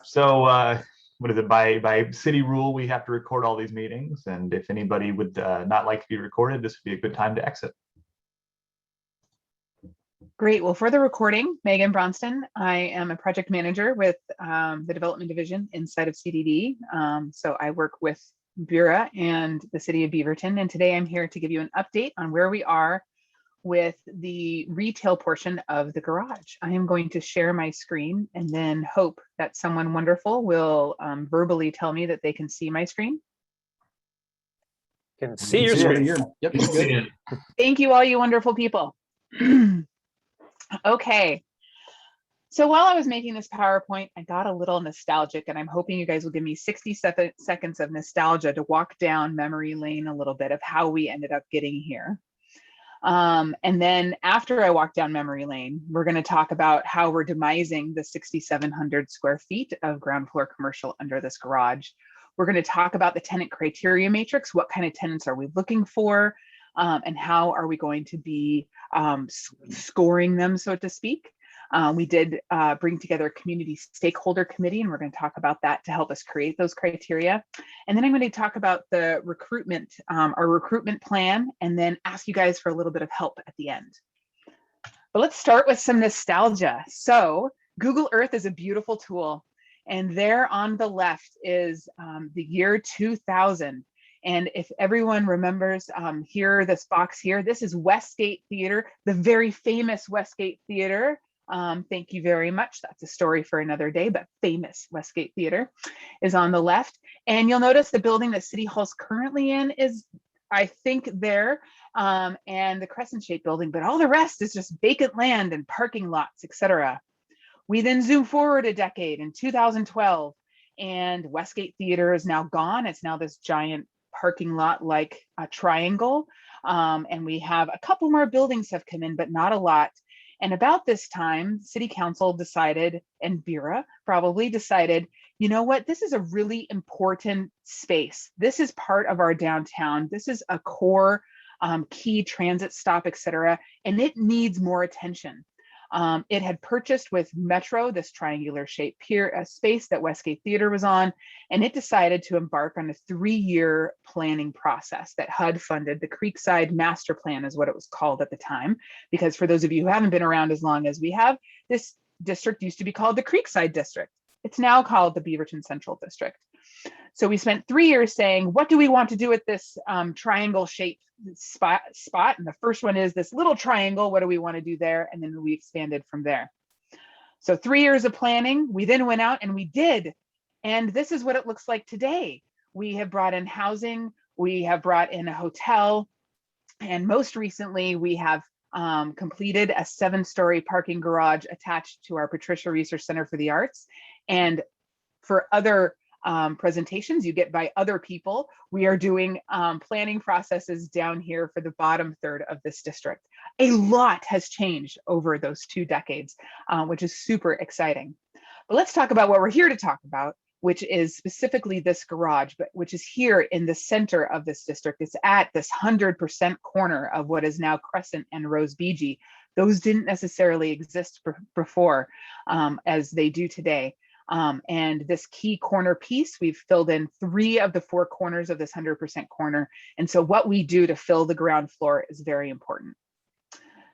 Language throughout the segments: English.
So what is it, by city rule, we have to record all these meetings, and if anybody would not like to be recorded, this would be a good time to exit. Great. Well, for the recording, Megan Bronston. I am a project manager with the development division inside of CDD. So I work with Bureau and the city of Beaverton. And today I'm here to give you an update on where we are with the retail portion of the garage. I am going to share my screen and then hope that someone wonderful will verbally tell me that they can see my screen. Can see your screen. Yep, it's good. Thank you, all you wonderful people. Okay. So while I was making this PowerPoint, I got a little nostalgic, and I'm hoping you guys will give me 60 seconds of nostalgia to walk down memory lane a little bit of how we ended up getting here. And then after I walk down memory lane, we're going to talk about how we're demising the 6,700 square feet of ground floor commercial under this garage. We're going to talk about the tenant criteria matrix. What kind of tenants are we looking for? And how are we going to be scoring them, so to speak? We did bring together a community stakeholder committee, and we're going to talk about that to help us create those criteria. And then I'm going to talk about the recruitment, our recruitment plan, and then ask you guys for a little bit of help at the end. But let's start with some nostalgia. So Google Earth is a beautiful tool, and there on the left is the year 2000. And if everyone remembers here, this box here, this is Westgate Theater, the very famous Westgate Theater. Thank you very much. That's a story for another day, but famous Westgate Theater is on the left. And you'll notice the building that City Hall's currently in is, I think, there, and the crescent-shaped building, but all the rest is just vacant land and parking lots, etc. We then zoom forward a decade in 2012, and Westgate Theater is now gone. It's now this giant parking lot like a triangle. And we have a couple more buildings have come in, but not a lot. And about this time, City Council decided, and Bureau probably decided, you know what, this is a really important space. This is part of our downtown. This is a core key transit stop, etc. And it needs more attention. It had purchased with Metro this triangular shaped pier space that Westgate Theater was on, and it decided to embark on a 3-year planning process that HUD funded. The Creekside Master Plan is what it was called at the time, because for those of you who haven't been around as long as we have, this district used to be called the Creekside District. It's now called the Beaverton Central District. So we spent 3 years saying, what do we want to do with this triangle shaped spot? And the first one is this little triangle. What do we want to do there? And then we expanded from there. So 3 years of planning, we then went out and we did. And this is what it looks like today. We have brought in housing, we have brought in a hotel, and most recently we have completed a 7-story parking garage attached to our Patricia Research Center for the Arts. And for other presentations you get by other people, we are doing planning processes down here for the bottom third of this district. A lot has changed over those 2 decades, which is super exciting. But let's talk about what we're here to talk about, which is specifically this garage, but which is here in the center of this district. It's at this 100% corner of what is now Crescent and Rose Beachy. Those didn't necessarily exist before as they do today. And this key corner piece, we've filled in 3 of the 4 corners of this 100% corner. And so what we do to fill the ground floor is very important.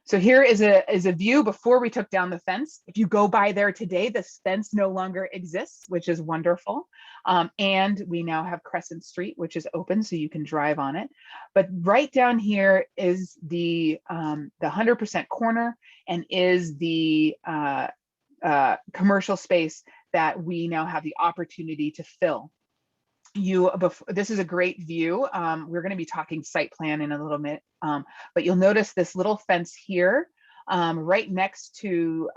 So here is a view before we took down the fence. If you go by there today, this fence no longer exists, which is wonderful. And we now have Crescent Street, which is open, so you can drive on it. But right down here is the 100% corner, and is the commercial space that we now have the opportunity to fill. This is a great view. We're going to be talking site plan in a little bit, but you'll notice this little fence here right next to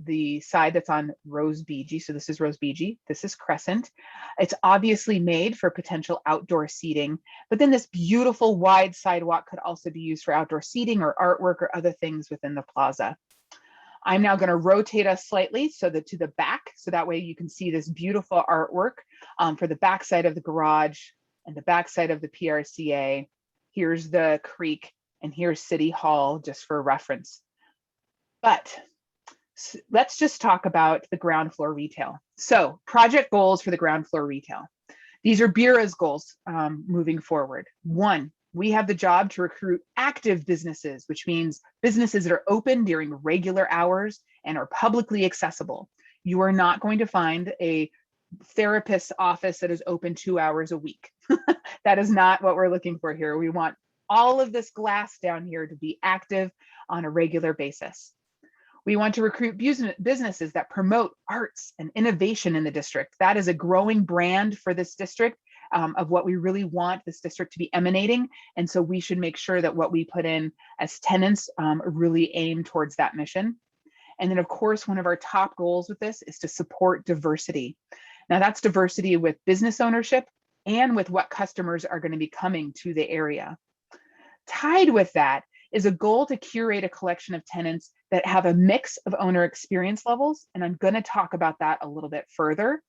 the side that's on Rose Beachy. So this is Rose Beachy, this is Crescent. It's obviously made for potential outdoor seating, but then this beautiful wide sidewalk could also be used for outdoor seating or artwork or other things within the plaza. I'm now going to rotate us slightly so that to the back, so that way you can see this beautiful artwork for the back side of the garage and the back side of the PRCA. Here's the creek and here's City Hall, just for reference. But Let's just talk about the ground floor retail. So project goals for the ground floor retail. These are Bureau's goals moving forward. One, we have the job to recruit active businesses, which means businesses that are open during regular hours and are publicly accessible. You are not going to find a therapist's office that is open 2 hours a week. That is not what we're looking for here. We want all of this glass down here to be active on a regular basis. We want to recruit businesses that promote arts and innovation in the district. That is a growing brand for this district of what we really want this district to be emanating. And so we should make sure that what we put in as tenants really aim towards that mission. And then of course, one of our top goals with this is to support diversity. Now that's diversity with business ownership and with what customers are going to be coming to the area. Tied with that is a goal to curate a collection of tenants that have a mix of owner experience levels. And I'm going to talk about that a little bit further.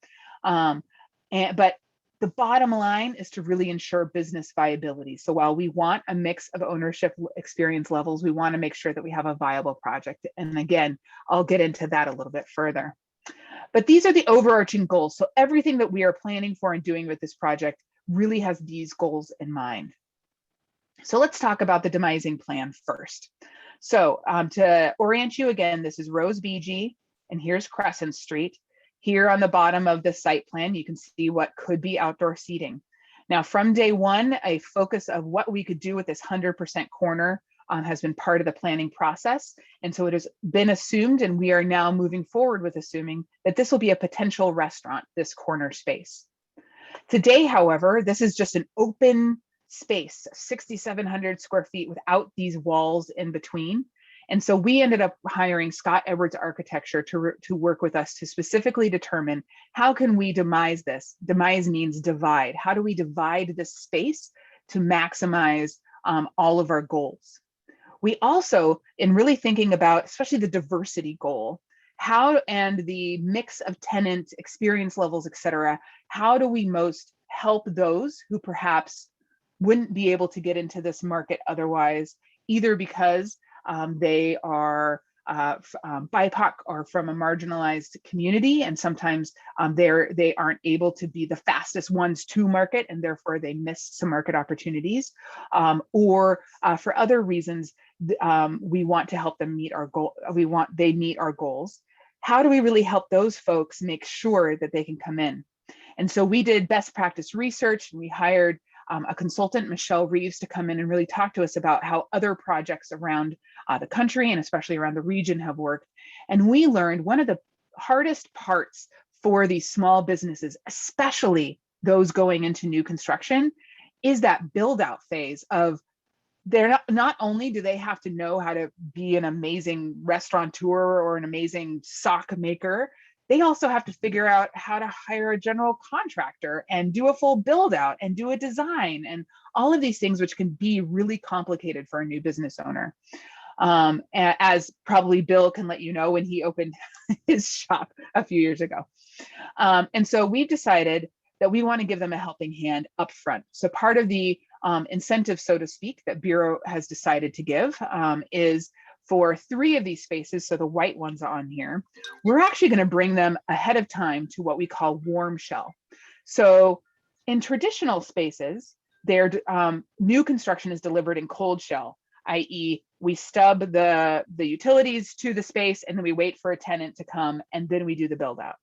But the bottom line is to really ensure business viability. So while we want a mix of ownership experience levels, we want to make sure that we have a viable project. And again, I'll get into that a little bit further. But these are the overarching goals. So everything that we are planning for and doing with this project really has these goals in mind. So let's talk about the demising plan first. So to orient you again, this is Rose BG, and here's Crescent Street. Here on the bottom of the site plan, you can see what could be outdoor seating. Now, from day one, a focus of what we could do with this 100% corner has been part of the planning process. And so it has been assumed, and we are now moving forward with assuming that this will be a potential restaurant, this corner space. Today, however, this is just an open space, 6,700 square feet without these walls in between. And so we ended up hiring Scott Edwards Architecture to work with us to specifically determine how can we demise this? Demise means divide. How do we divide this space to maximize all of our goals? We also, in really thinking about, especially the diversity goal, how and the mix of tenant experience levels, et cetera, how do we most help those who perhaps wouldn't be able to get into this market otherwise, either because they are BIPOC or from a marginalized community, and sometimes they aren't able to be the fastest ones to market, and therefore they miss some market opportunities, or for other reasons, we want to help them meet our goal. They meet our goals. How do we really help those folks make sure that they can come in? And so we did best practice research, and we hired a consultant, Michelle Reeves, to come in and really talk to us about how other projects around the country and especially around the region have worked. And we learned one of the hardest parts for these small businesses, especially those going into new construction, is that build out phase of they're not only do they have to know how to be an amazing restaurateur or an amazing sock maker, they also have to figure out how to hire a general contractor and do a full build out and do a design and all of these things, which can be really complicated for a new business owner. As probably Bill can let you know when he opened his shop a few years ago. And so we've decided that we want to give them a helping hand up front. So part of the incentive, so to speak, that Bureau has decided to give is for 3 of these spaces, so the white ones on here, we're actually going to bring them ahead of time to what we call warm shell. So in traditional spaces, their new construction is delivered in cold shell, i.e. we stub the utilities to the space and then we wait for a tenant to come and then we do the build out.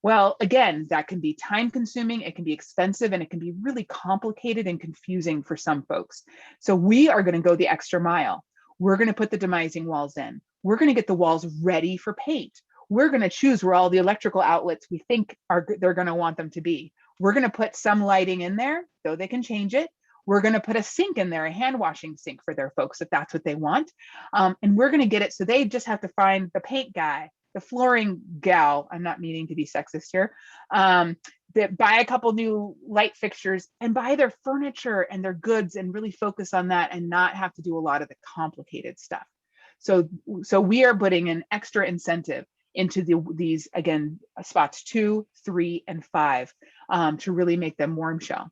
Well, again, that can be time consuming, it can be expensive, and it can be really complicated and confusing for some folks. So we are going to go the extra mile. We're going to put the demising walls in. We're going to get the walls ready for paint. We're going to choose where all the electrical outlets we think they're going to want them to be. We're going to put some lighting in there, though they can change it. We're going to put a sink in there, a hand washing sink for their folks if that's what they want. And we're going to get it so they just have to find the paint guy, the flooring gal, I'm not meaning to be sexist here, that buy a couple new light fixtures and buy their furniture and their goods and really focus on that and not have to do a lot of the complicated stuff. So we are putting an extra incentive into these, again, spots 2, 3, and 5 to really make them warm shell.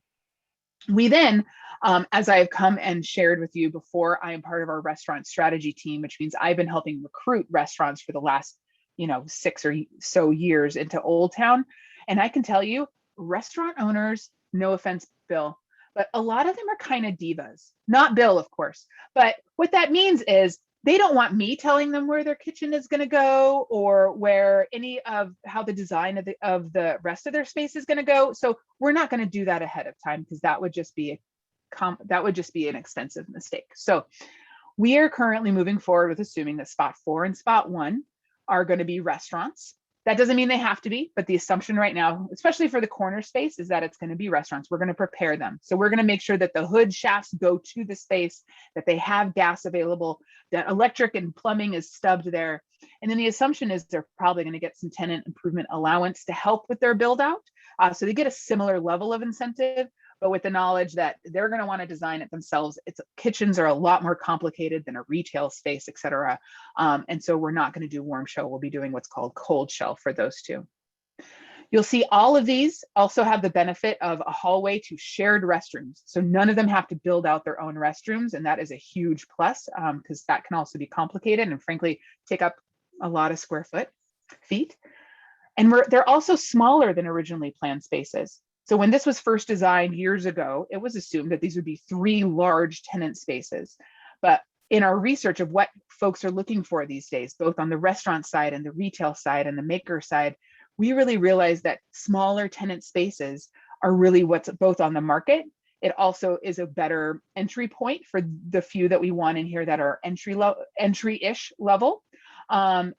We then, as I have come and shared with you before, I am part of our restaurant strategy team, which means I've been helping recruit restaurants for the last 6 or so years into Old Town. And I can tell you, restaurant owners, no offense, Bill, but a lot of them are kind of divas. Not Bill, of course. But what that means is they don't want me telling them where their kitchen is going to go or where any of how the design of the rest of their space is going to go. So we're not going to do that ahead of time because that would just be an expensive mistake. So we are currently moving forward with assuming that spot 4 and spot 1 are going to be restaurants. That doesn't mean they have to be, but the assumption right now, especially for the corner space, is that it's going to be restaurants. We're going to prepare them. So we're going to make sure that the hood shafts go to the space, that they have gas available, that electric and plumbing is stubbed there. And then the assumption is they're probably going to get some tenant improvement allowance to help with their build out. So they get a similar level of incentive, but with the knowledge that they're going to want to design it themselves. Kitchens are a lot more complicated than a retail space, et cetera. And so we're not going to do warm shell. We'll be doing what's called cold shell for those two. You'll see all of these also have the benefit of a hallway to shared restrooms. So none of them have to build out their own restrooms. And that is a huge plus because that can also be complicated and frankly, take up a lot of square feet. And they're also smaller than originally planned spaces. So when this was first designed years ago, it was assumed that these would be 3 large tenant spaces. But in our research of what folks are looking for these days, both on the restaurant side and the retail side and the maker side, we really realized that smaller tenant spaces are really what's both on the market. It also is a better entry point for the few that we want in here that are entry-ish level. And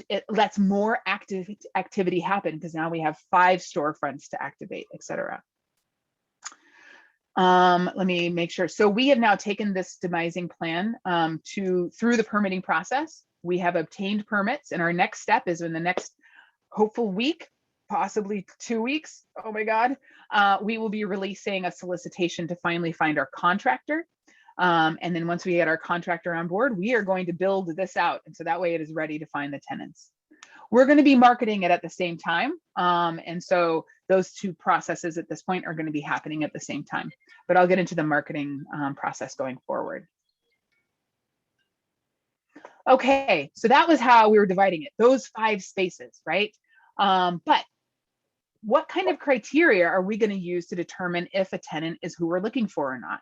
it lets more activity happen because now we have 5 storefronts to activate, et cetera. Let me make sure. So we have now taken this demising plan through the permitting process. We have obtained permits, and our next step is in the next hopeful week, possibly 2 weeks. Oh my God, we will be releasing a solicitation to finally find our contractor. And then once we get our contractor on board, we are going to build this out. And so that way it is ready to find the tenants. We're going to be marketing it at the same time. And so those 2 processes at this point are going to be happening at the same time. But I'll get into the marketing process going forward. Okay, so that was how we were dividing it, those 5 spaces, right? But what kind of criteria are we going to use to determine if a tenant is who we're looking for or not?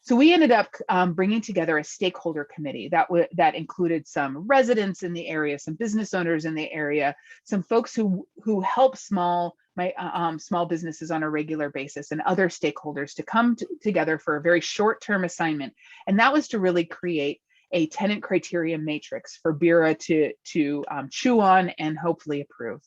So we ended up bringing together a stakeholder committee that included some residents in the area, some business owners in the area, some folks who help small businesses on a regular basis, and other stakeholders to come together for a very short-term assignment. And that was to really create a tenant criteria matrix for BIRA to chew on and hopefully approve.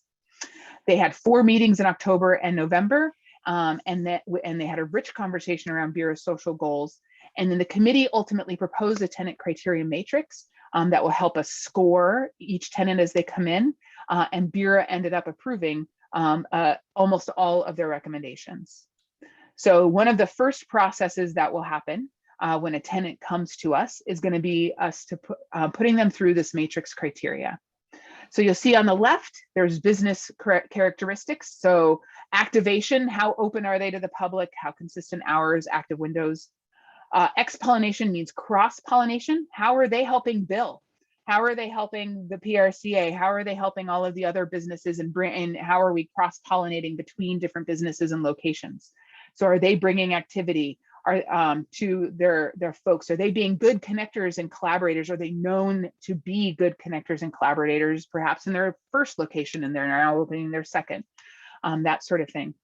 They had 4 meetings in October and November. And they had a rich conversation around BIRA's social goals. And then the committee ultimately proposed a tenant criteria matrix that will help us score each tenant as they come in. And BIRA ended up approving almost all of their recommendations. So one of the first processes that will happen when a tenant comes to us is going to be us putting them through this matrix criteria. So you'll see on the left, there's business characteristics. So activation, how open are they to the public? How consistent hours, active windows? Ex-pollination means cross-pollination. How are they helping Bill? How are they helping the PRCA? How are they helping all of the other businesses, and how are we cross-pollinating between different businesses and locations? So are they bringing activity to their folks? Are they being good connectors and collaborators? Are they known to be good connectors and collaborators, perhaps in their first location and they're now opening their second? That sort of thing.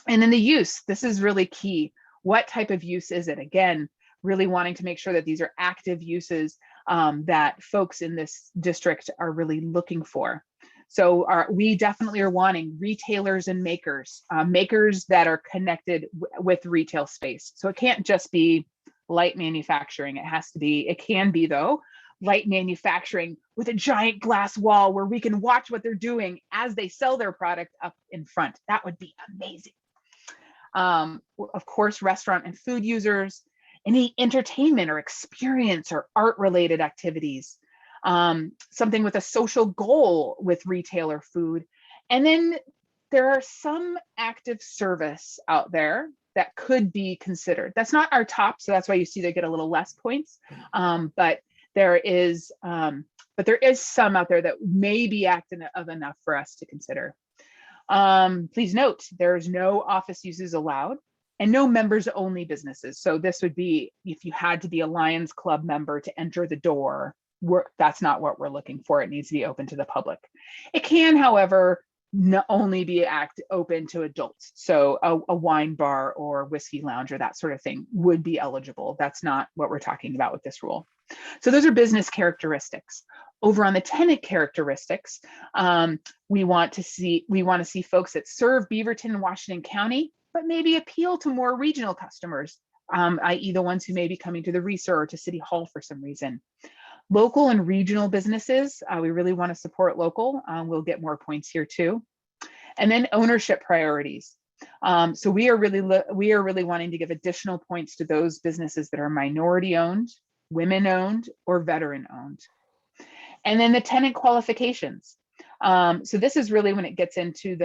And then the use, this is really key. What type of use is it? Again, really wanting to make sure that these are active uses that folks in this district are really looking for. So we definitely are wanting retailers and makers, makers that are connected with retail space. So it can't just be light manufacturing. It can be though, light manufacturing with a giant glass wall where we can watch what they're doing as they sell their product up in front. That would be amazing. Of course, restaurant and food users, any entertainment or experience or art related activities, something with a social goal with retailer food. And then there are some active service out there that could be considered. That's not our top, so that's why you see they get a little less points. But there is but there is some out there that may be active enough for us to consider. Please note, there's no office uses allowed and no members only businesses. So this would be if you had to be a Lions Club member to enter the door, that's not what we're looking for. It needs to be open to the public. It can, however, only be open to adults. So a wine bar or whiskey lounge or that sort of thing would be eligible. That's not what we're talking about with this rule. So those are business characteristics. Over on the tenant characteristics, we want to see folks that serve Beaverton and Washington County, but maybe appeal to more regional customers, i.e. the ones who may be coming to the RESA or to City Hall for some reason. Local and regional businesses, we really want to support local. We'll get more points here too. And then ownership priorities. So we are really wanting to give additional points to those businesses that are minority owned, women owned, or veteran owned. And then the tenant qualifications. So this is really when it gets into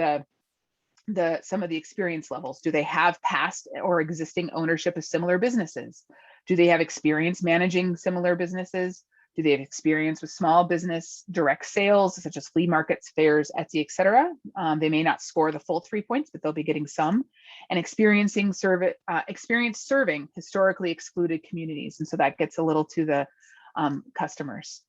some of the experience levels. Do they have past or existing ownership of similar businesses? Do they have experience managing similar businesses? Do they have experience with small business direct sales, such as flea markets, fairs, Etsy, etc.? They may not score the full 3 points, but they'll be getting some. And experience serving historically excluded communities. And so that gets a little to the customers.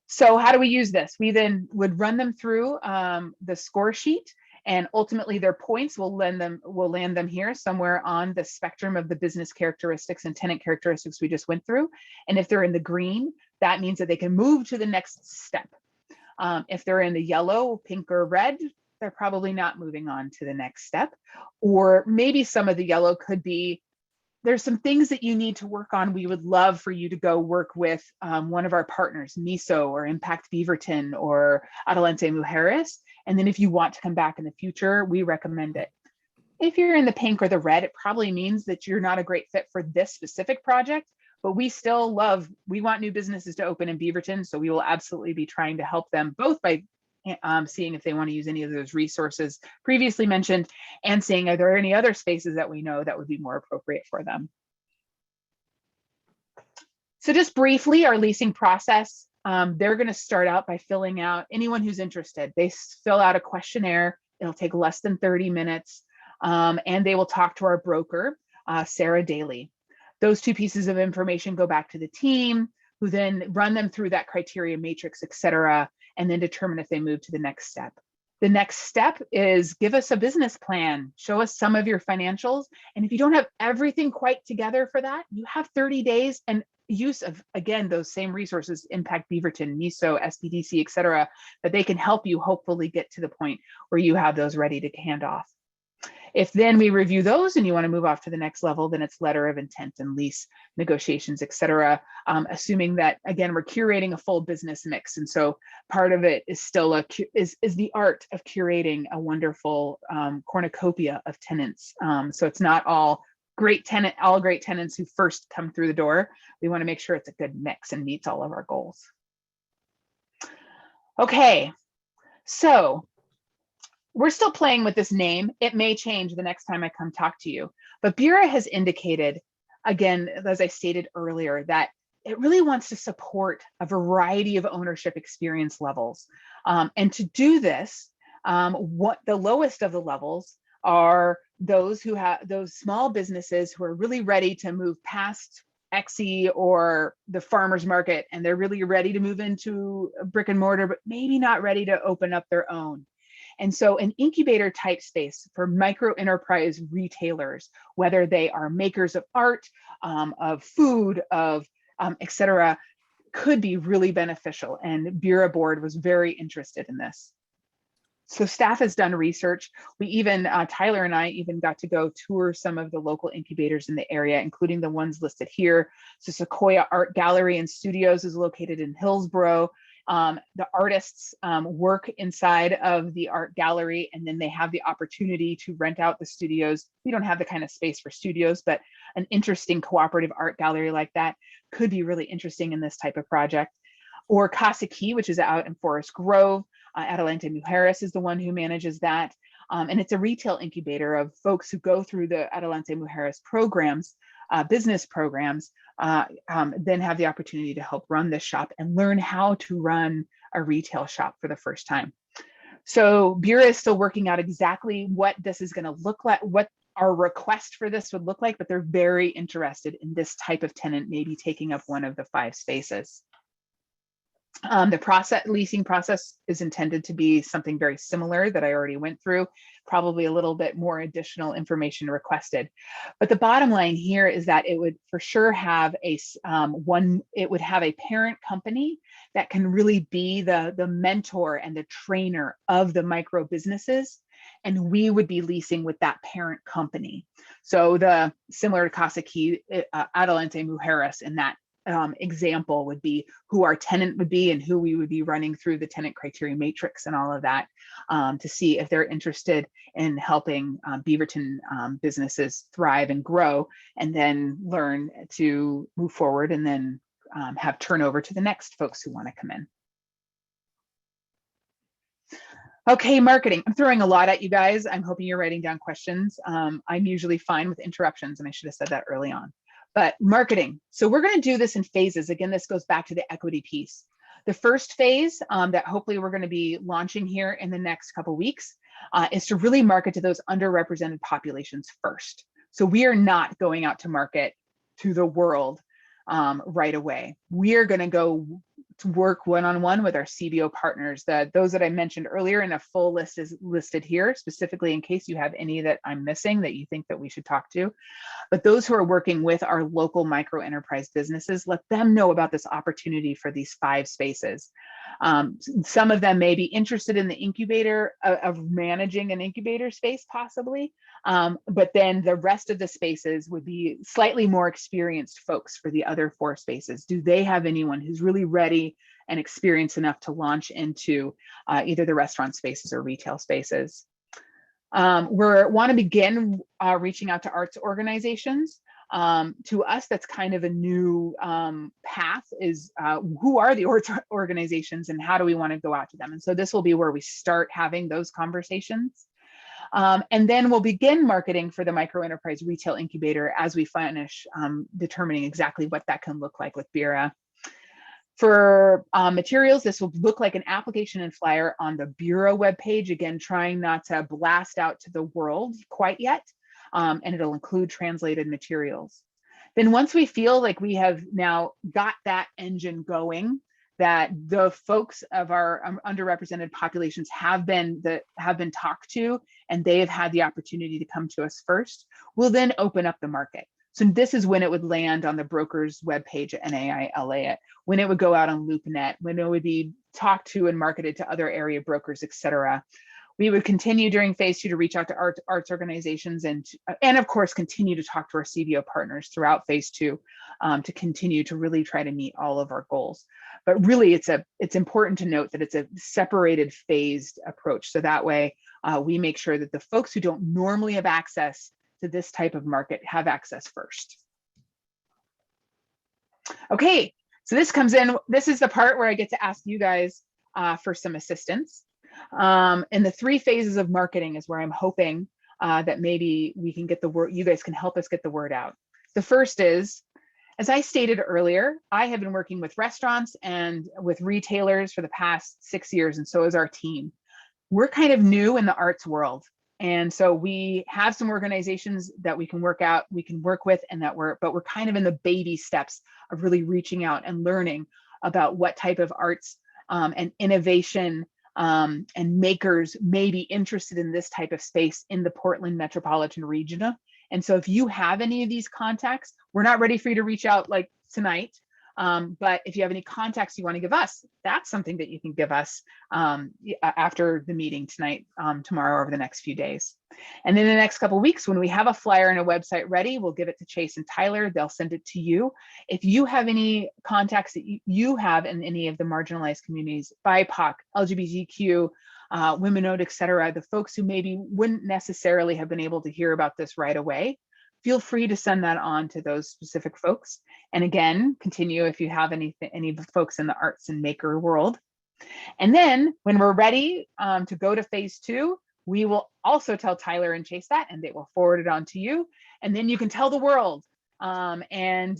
So how do we use this? We then would run them through the score sheet, and ultimately their points will land them here somewhere on the spectrum of the business characteristics and tenant characteristics we just went through. And if they're in the green, that means that they can move to the next step. If they're in the yellow, pink, or red, they're probably not moving on to the next step. Or maybe some of the yellow could be, there's some things that you need to work on. We would love for you to go work with one of our partners, MISO or Impact Beaverton or Adelante Mujeres. And then if you want to come back in the future, we recommend it. If you're in the pink or the red, it probably means that you're not a great fit for this specific project, but we want new businesses to open in Beaverton. So we will absolutely be trying to help them both by seeing if they want to use any of those resources previously mentioned and seeing are there any other spaces that we know that would be more appropriate for them. So just briefly, our leasing process, they're going to start out by filling out, anyone who's interested, they fill out a questionnaire. It'll take less than 30 minutes and they will talk to our broker, Sarah Daly. Those two pieces of information go back to the team who then run them through that criteria matrix, et cetera, and then determine if they move to the next step. The next step is give us a business plan, show us some of your financials. And if you don't have everything quite together for that, you have 30 days and use of, again, those same resources, Impact Beaverton, MISO, SBDC, et cetera, that they can help you hopefully get to the point where you have those ready to hand off. If then we review those and you want to move off to the next level, then it's letter of intent and lease negotiations, et cetera, assuming that, again, we're curating a full business mix. And so part of it is still is the art of curating a wonderful cornucopia of tenants. So it's not all great tenants who first come through the door. We want to make sure it's a good mix and meets all of our goals. Okay, so we're still playing with this name. It may change the next time I come talk to you, but Bureau has indicated, again, as I stated earlier, that it really wants to support a variety of ownership experience levels. And to do this, what the lowest of the levels are those who have those small businesses who are really ready to move past Etsy or the farmer's market, and they're really ready to move into a brick and mortar, but maybe not ready to open up their own. And so an incubator type space for micro enterprise retailers, whether they are makers of art, of food, of et cetera, could be really beneficial. And Bureau Board was very interested in this. So staff has done research. We even, Tyler and I even got to go tour some of the local incubators in the area, including the ones listed here. So Sequoia Art Gallery and Studios is located in Hillsborough. The artists work inside of the art gallery, and then they have the opportunity to rent out the studios. We don't have the kind of space for studios, but an interesting cooperative art gallery like that could be really interesting in this type of project. Or Casa Key, which is out in Forest Grove. Adelante Mujeres is the one who manages that. And it's a retail incubator of folks who go through the Adelante Mujeres programs business programs, then have the opportunity to help run this shop and learn how to run a retail shop for the first time. So Bureau is still working out exactly what this is going to look like, what our request for this would look like, but they're very interested in this type of tenant maybe taking up one of the 5 spaces. The leasing process is intended to be something very similar that I already went through, probably a little bit more additional information requested. But the bottom line here is that it would for sure have a parent company that can really be the mentor and the trainer of the micro businesses. And we would be leasing with that parent company. So the similar to Casa Key, Adelante Mujeres in that example would be who our tenant would be and who we would be running through the tenant criteria matrix and all of that to see if they're interested in helping Beaverton businesses thrive and grow, and then learn to move forward and then have turnover to the next folks who want to come in. Okay, marketing. I'm throwing a lot at you guys. I'm hoping you're writing down questions. I'm usually fine with interruptions, and I should have said that early on. But marketing. So we're going to do this in phases. Again, this goes back to the equity piece. The first phase that hopefully we're going to be launching here in the next couple of weeks is to really market to those underrepresented populations first. So we are not going out to market to the world right away. We are going to go to work one-on-one with our CBO partners. Those that I mentioned earlier, and a full list is listed here, specifically in case you have any that I'm missing that you think that we should talk to. But those who are working with our local micro enterprise businesses, let them know about this opportunity for these 5 spaces. Some of them may be interested in the incubator of managing an incubator space possibly, but then the rest of the spaces would be slightly more experienced folks for the other 4 spaces. Do they have anyone who's really ready and experienced enough to launch into either the restaurant spaces or retail spaces? We want to begin reaching out to arts organizations. To us, that's kind of a new path, is who are the arts organizations and how do we want to go out to them? And so this will be where we start having those conversations. And then we'll begin marketing for the micro enterprise retail incubator as we finish determining exactly what that can look like with BIRA. For materials, this will look like an application and flyer on the Bureau webpage, again, trying not to blast out to the world quite yet, and it'll include translated materials. Then once we feel like we have now got that engine going, that the folks of our underrepresented populations have been talked to, and they have had the opportunity to come to us first, we'll then open up the market. So this is when it would land on the broker's webpage at NAILA, when it would go out on LoopNet, when it would be talked to and marketed to other area brokers, et cetera. We would continue during phase 2 to reach out to arts organizations and of course continue to talk to our CBO partners throughout phase 2 to continue to really try to meet all of our goals. But really, it's important to note that it's a separated, phased approach. So that way we make sure that the folks who don't normally have access to this type of market have access first. Okay, so this comes in. This is the part where I get to ask you guys for some assistance. And the 3 phases of marketing is where I'm hoping that maybe we can get the word, you guys can help us get the word out. The first is, as I stated earlier, I have been working with restaurants and with retailers for the past 6 years, and so is our team. We're kind of new in the arts world. And so we have some organizations that we can work with, and but we're kind of in the baby steps of really reaching out and learning about what type of arts and innovation and makers may be interested in this type of space in the Portland metropolitan region. And so if you have any of these contacts, we're not ready for you to reach out like tonight. But if you have any contacts you want to give us, that's something that you can give us after the meeting tonight, tomorrow, over the next few days. And then in the next couple of weeks, when we have a flyer and a website ready, we'll give it to Chase and Tyler. They'll send it to you. If you have any contacts that you have in any of the marginalized communities, BIPOC, LGBTQ, women-owned, et cetera, the folks who maybe wouldn't necessarily have been able to hear about this right away, feel free to send that on to those specific folks. And again, continue if you have any folks in the arts and maker world. And then when we're ready to go to phase 2, we will also tell Tyler and Chase that, and they will forward it on to you. And then you can tell the world, and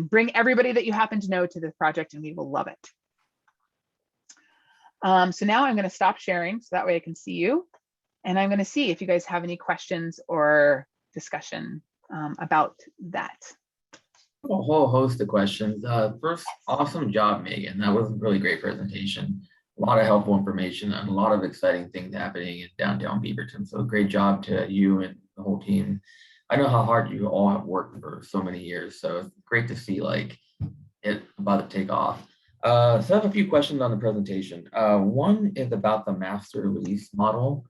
bring everybody that you happen to know to the project, and we will love it. So now I'm going to stop sharing so that way I can see you, and I'm going to see if you guys have any questions or discussion about that. A whole host of questions. First, awesome job, Megan. That was a really great presentation. A lot of helpful information and a lot of exciting things happening in downtown Beaverton. So great job to you and the whole team. I know how hard you all have worked for so many years. So it's great to see like it about to take off. So I have a few questions on the presentation. One is about the master lease model.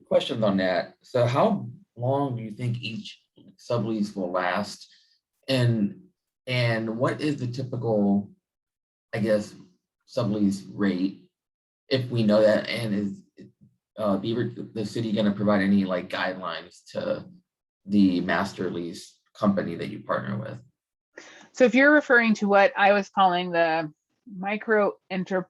Questions on that. So how long do you think each sublease will last? And what is the typical, I guess, sublease rate, if we know that? And is the city going to provide any like guidelines to the master lease company that you partner with? So if you're referring to what I was calling the micro enterprise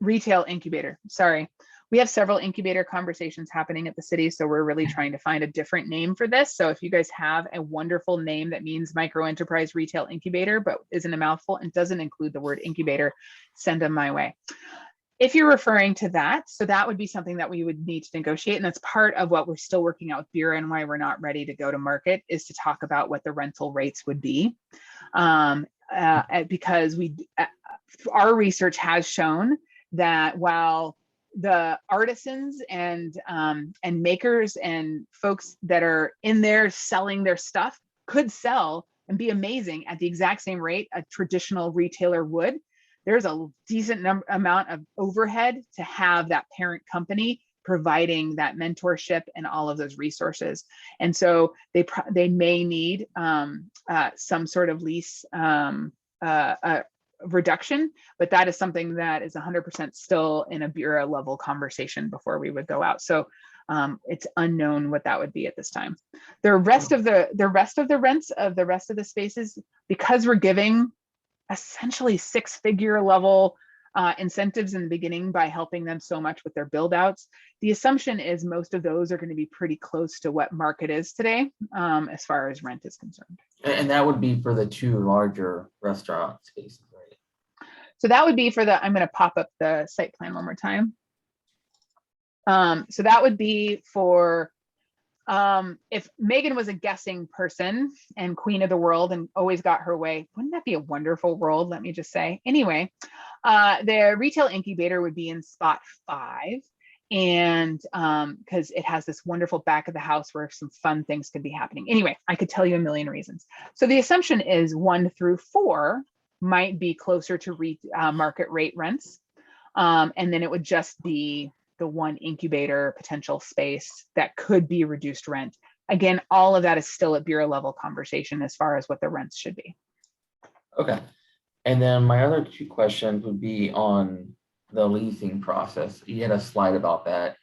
retail incubator. Sorry. We have several incubator conversations happening at the city, so we're really trying to find a different name for this. So if you guys have a wonderful name that means micro enterprise retail incubator, but isn't a mouthful and doesn't include the word incubator, send them my way. If you're referring to that, so that would be something that we would need to negotiate, and that's part of what we're still working out with Bureau and why we're not ready to go to market, is to talk about what the rental rates would be. Because our research has shown that while the artisans and makers and folks that are in there selling their stuff could sell and be amazing at the exact same rate a traditional retailer would, there's a decent amount of overhead to have that parent company providing that mentorship and all of those resources. And so they may need some sort of lease reduction, but that is something that is 100% still in a bureau level conversation before we would go out. So it's unknown what that would be at this time. The rest of the rents of the rest of the spaces, because we're giving essentially 6-figure level incentives in the beginning by helping them so much with their build outs, the assumption is most of those are going to be pretty close to what market is today as far as rent is concerned. And that would be for the 2 larger restaurant spaces, right? So that would be for the, I'm going to pop up the site plan one more time. So that would be for, if Megan was a guessing person and queen of the world and always got her way, wouldn't that be a wonderful world? Let me just say. Anyway, the retail incubator would be in spot 5. And because it has this wonderful back of the house where some fun things could be happening. Anyway, I could tell you a million reasons. So the assumption is 1 through 4 might be closer to market rate rents. And then it would just be the 1 incubator potential space that could be reduced rent. Again, all of that is still at bureau level conversation as far as what the rents should be. Okay. And then my other 2 questions would be on the leasing process. You had a slide about that.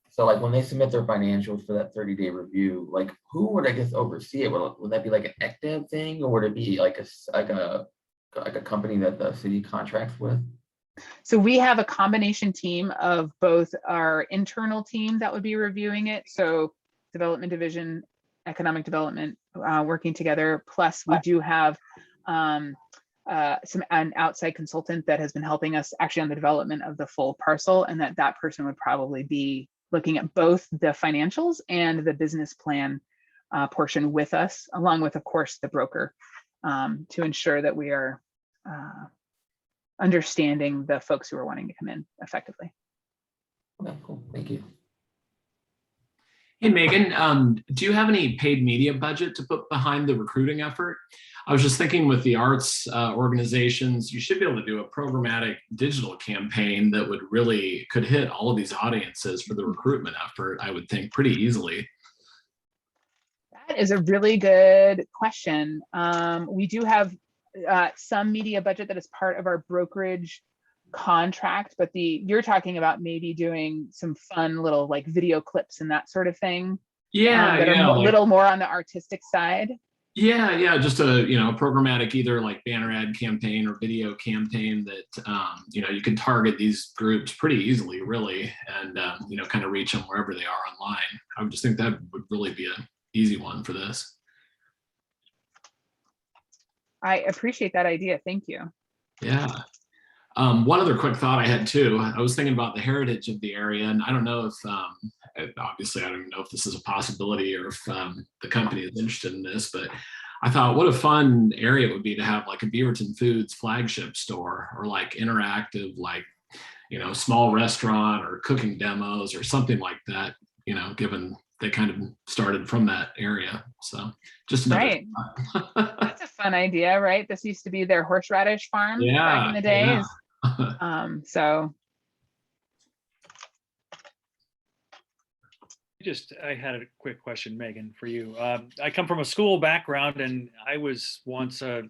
So like when they submit their financials for that 30-day review, like who would, I guess, oversee it? Would that be like an ECDEV thing, or would it be like a company that the city contracts with? So we have a combination team of both our internal team that would be reviewing it. So development division, economic development, working together. Plus we do have an outside consultant that has been helping us actually on the development of the full parcel, and that person would probably be looking at both the financials and the business plan portion with us, along with, of course, the broker, to ensure that we are understanding the folks who are wanting to come in effectively. Okay, cool. Thank you. Hey, Megan, do you have any paid media budget to put behind the recruiting effort? I was just thinking with the arts organizations, you should be able to do a programmatic digital campaign that could hit all of these audiences for the recruitment effort, I would think, pretty easily. That is a really good question. We do have some media budget that is part of our brokerage contract, but you're talking about maybe doing some fun little like video clips and that sort of thing. Yeah, that are a little more on the artistic side. Yeah, just a programmatic either like banner ad campaign or video campaign that you can target these groups pretty easily, really, and kind of reach them wherever they are online. I would just think that would really be an easy one for this. I appreciate that idea. Thank you. Yeah. One other quick thought I had too. I was thinking about the heritage of the area, and I don't know if obviously I don't even know if this is a possibility or if the company is interested in this, but I thought what a fun area it would be to have like a Beaverton Foods flagship store or like interactive, like, small restaurant or cooking demos or something like that, given they kind of started from that area. So just another Right. That's a fun idea, right? This used to be their horseradish farm back in the days. So I had a quick question, Megan, for you. I come from a school background, and I was once a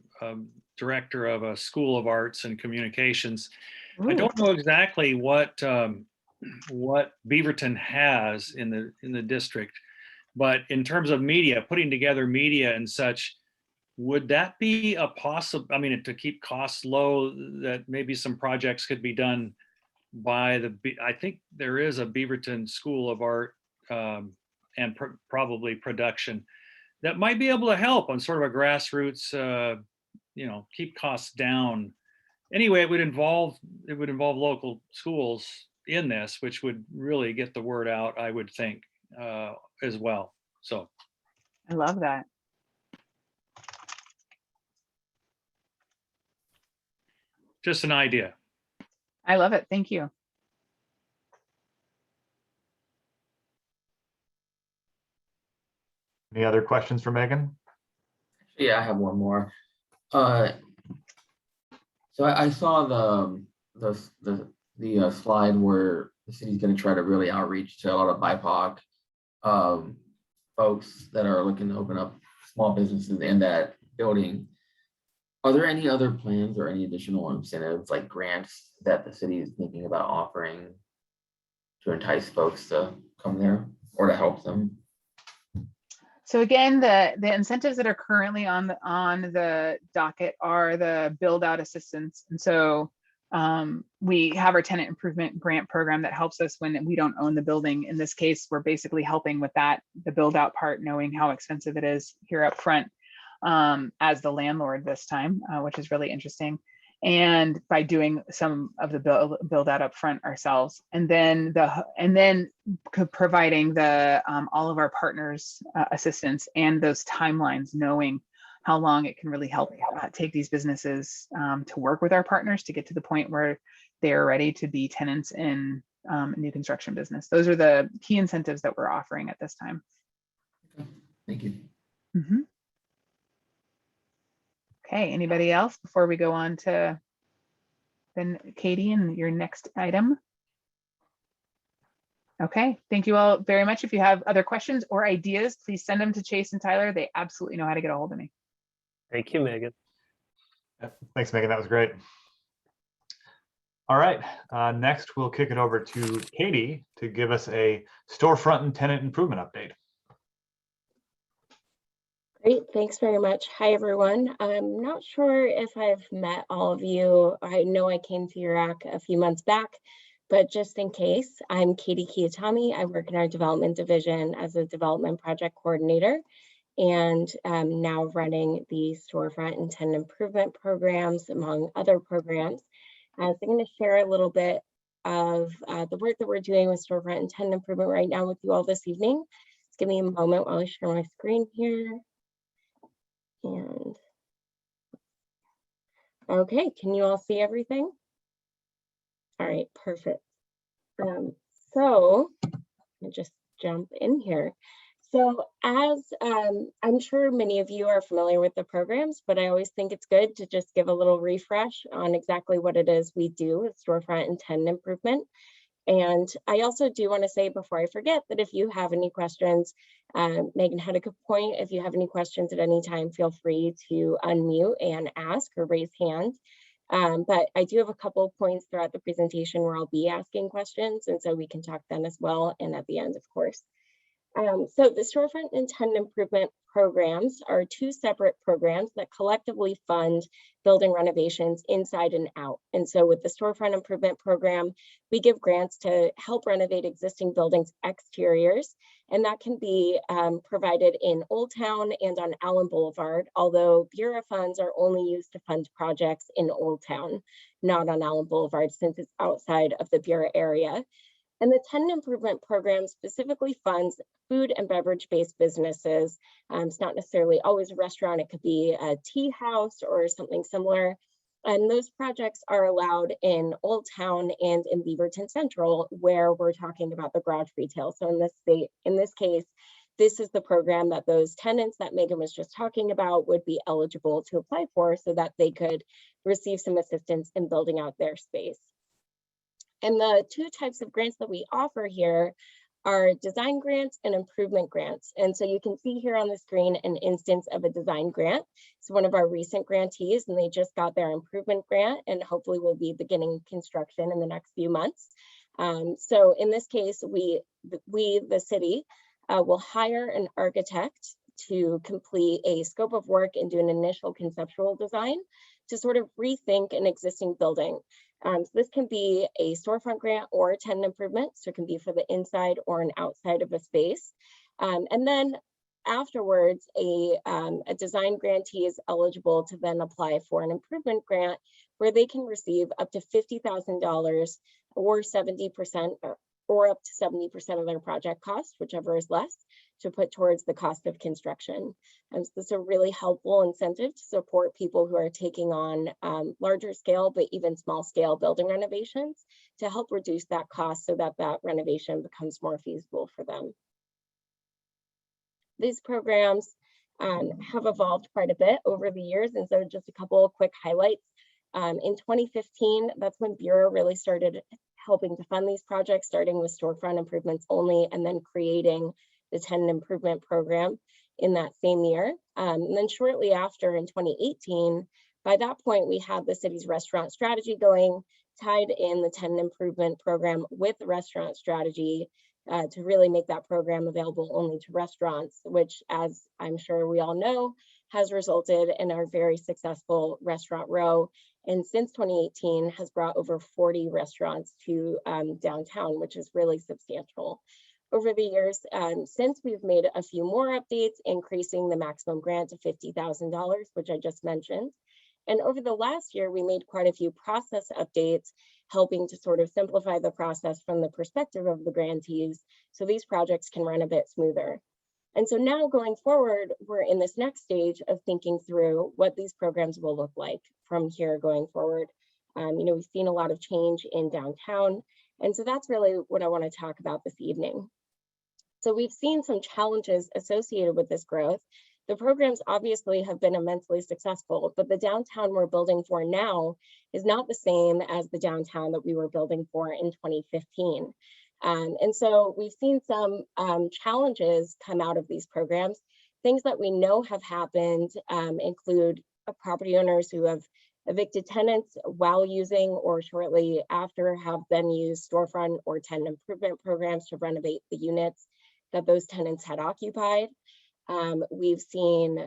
director of a school of arts and communications. I don't know exactly what Beaverton has in the district, but in terms of media, putting together media and such, would that be a possible? I mean, to keep costs low, that maybe some projects could be done by I think there is a Beaverton School of Art and probably production that might be able to help on sort of a grassroots, keep costs down. Anyway, it would involve local schools in this, which would really get the word out, I would think, as well. So I love that. just an idea. I love it. Thank you. Any other questions for Megan? Yeah, I have one more. So I saw the slide where the city's going to try to really outreach to a lot of BIPOC folks that are looking to open up small businesses in that building. Are there any other plans or any additional incentives like grants that the city is thinking about offering to entice folks to come there or to help them? So again, the incentives that are currently on the docket are the build out assistance. And so we have our tenant improvement grant program that helps us when we don't own the building. In this case, we're basically helping with that, the build out part, knowing how expensive it is here up front as the landlord this time, which is really interesting. And by doing some of the build out up front ourselves, and then providing the all of our partners assistance and those timelines, knowing how long it can really help take these businesses to work with our partners to get to the point where they are ready to be tenants in a new construction business. Those are the key incentives that we're offering at this time. Okay. Thank you. Mm-hmm. Okay, anybody else before we go on to then Katie and your next item? Okay, thank you all very much. If you have other questions or ideas, please send them to Chase and Tyler. They absolutely know how to get a hold of me. Thank you, Megan. Thanks, Megan. That was great. All right, next we'll kick it over to Katie to give us a storefront and tenant improvement update. Great, thanks very much. Hi, everyone. I'm not sure if I've met all of you. I know I came to URAC a few months back, but just in case, I'm Katie Kiyotami. I work in our development division as a development project coordinator, and I'm now running the storefront and tenant improvement programs, among other programs. I'm going to share a little bit of the work that we're doing with storefront and tenant improvement right now with you all this evening. Just give me a moment while I share my screen here. And okay, can you all see everything? All right, perfect. So I'll just jump in here. So as I'm sure many of you are familiar with the programs, but I always think it's good to just give a little refresh on exactly what it is we do with storefront and tenant improvement. And I also do want to say before I forget that if you have any questions, Megan had a good point. If you have any questions at any time, feel free to unmute and ask or raise hand. But I do have a couple of points throughout the presentation where I'll be asking questions, and so we can talk then as well, and at the end, of course. So the Storefront and Tenant Improvement programs are two separate programs that collectively fund building renovations inside and out. And so with the Storefront Improvement Program, we give grants to help renovate existing buildings exteriors, and that can be provided in Old Town and on Allen Boulevard, although Bureau funds are only used to fund projects in Old Town, not on Allen Boulevard, since it's outside of the Bureau area. And the Tenant Improvement Program specifically funds food and beverage-based businesses. It's not necessarily always a restaurant, it could be a tea house or something similar. And those projects are allowed in Old Town and in Beaverton Central, where we're talking about the garage retail. So in this case, this is the program that those tenants that Megan was just talking about would be eligible to apply for so that they could receive some assistance in building out their space. And the two types of grants that we offer here are design grants and improvement grants. And so you can see here on the screen an instance of a design grant. It's one of our recent grantees, and they just got their improvement grant and hopefully will be beginning construction in the next few months. So in this case, we the city, will hire an architect to complete a scope of work and do an initial conceptual design to sort of rethink an existing building. So this can be a storefront grant or a tenant improvement. So it can be for the inside or an outside of a space. And then afterwards, a design grantee is eligible to then apply for an improvement grant where they can receive up to $50,000 or 70% or up to 70% of their project cost, whichever is less, to put towards the cost of construction. And so this is a really helpful incentive to support people who are taking on larger scale, but even small scale building renovations to help reduce that cost so that that renovation becomes more feasible for them. These programs have evolved quite a bit over the years. And so just a couple of quick highlights. In 2015, that's when Bureau really started helping to fund these projects, starting with storefront improvements only, and then creating the tenant improvement program in that same year. And then shortly after in 2018, by that point, we had the city's restaurant strategy going, tied in the tenant improvement program with the restaurant strategy to really make that program available only to restaurants, which, as I'm sure we all know, has resulted in our very successful restaurant row. And since 2018 has brought over 40 restaurants to downtown, which is really substantial. Over the years, since we've made a few more updates, increasing the maximum grant to $50,000, which I just mentioned. And over the last year, we made quite a few process updates, helping to sort of simplify the process from the perspective of the grantees, so these projects can run a bit smoother. And so now going forward, we're in this next stage of thinking through what these programs will look like from here going forward. We've seen a lot of change in downtown. And so that's really what I want to talk about this evening. So we've seen some challenges associated with this growth. The programs obviously have been immensely successful, but the downtown we're building for now is not the same as the downtown that we were building for in 2015. And so we've seen some challenges come out of these programs. Things that we know have happened include property owners who have evicted tenants while using or shortly after have then used storefront or tenant improvement programs to renovate the units that those tenants had occupied. We've seen,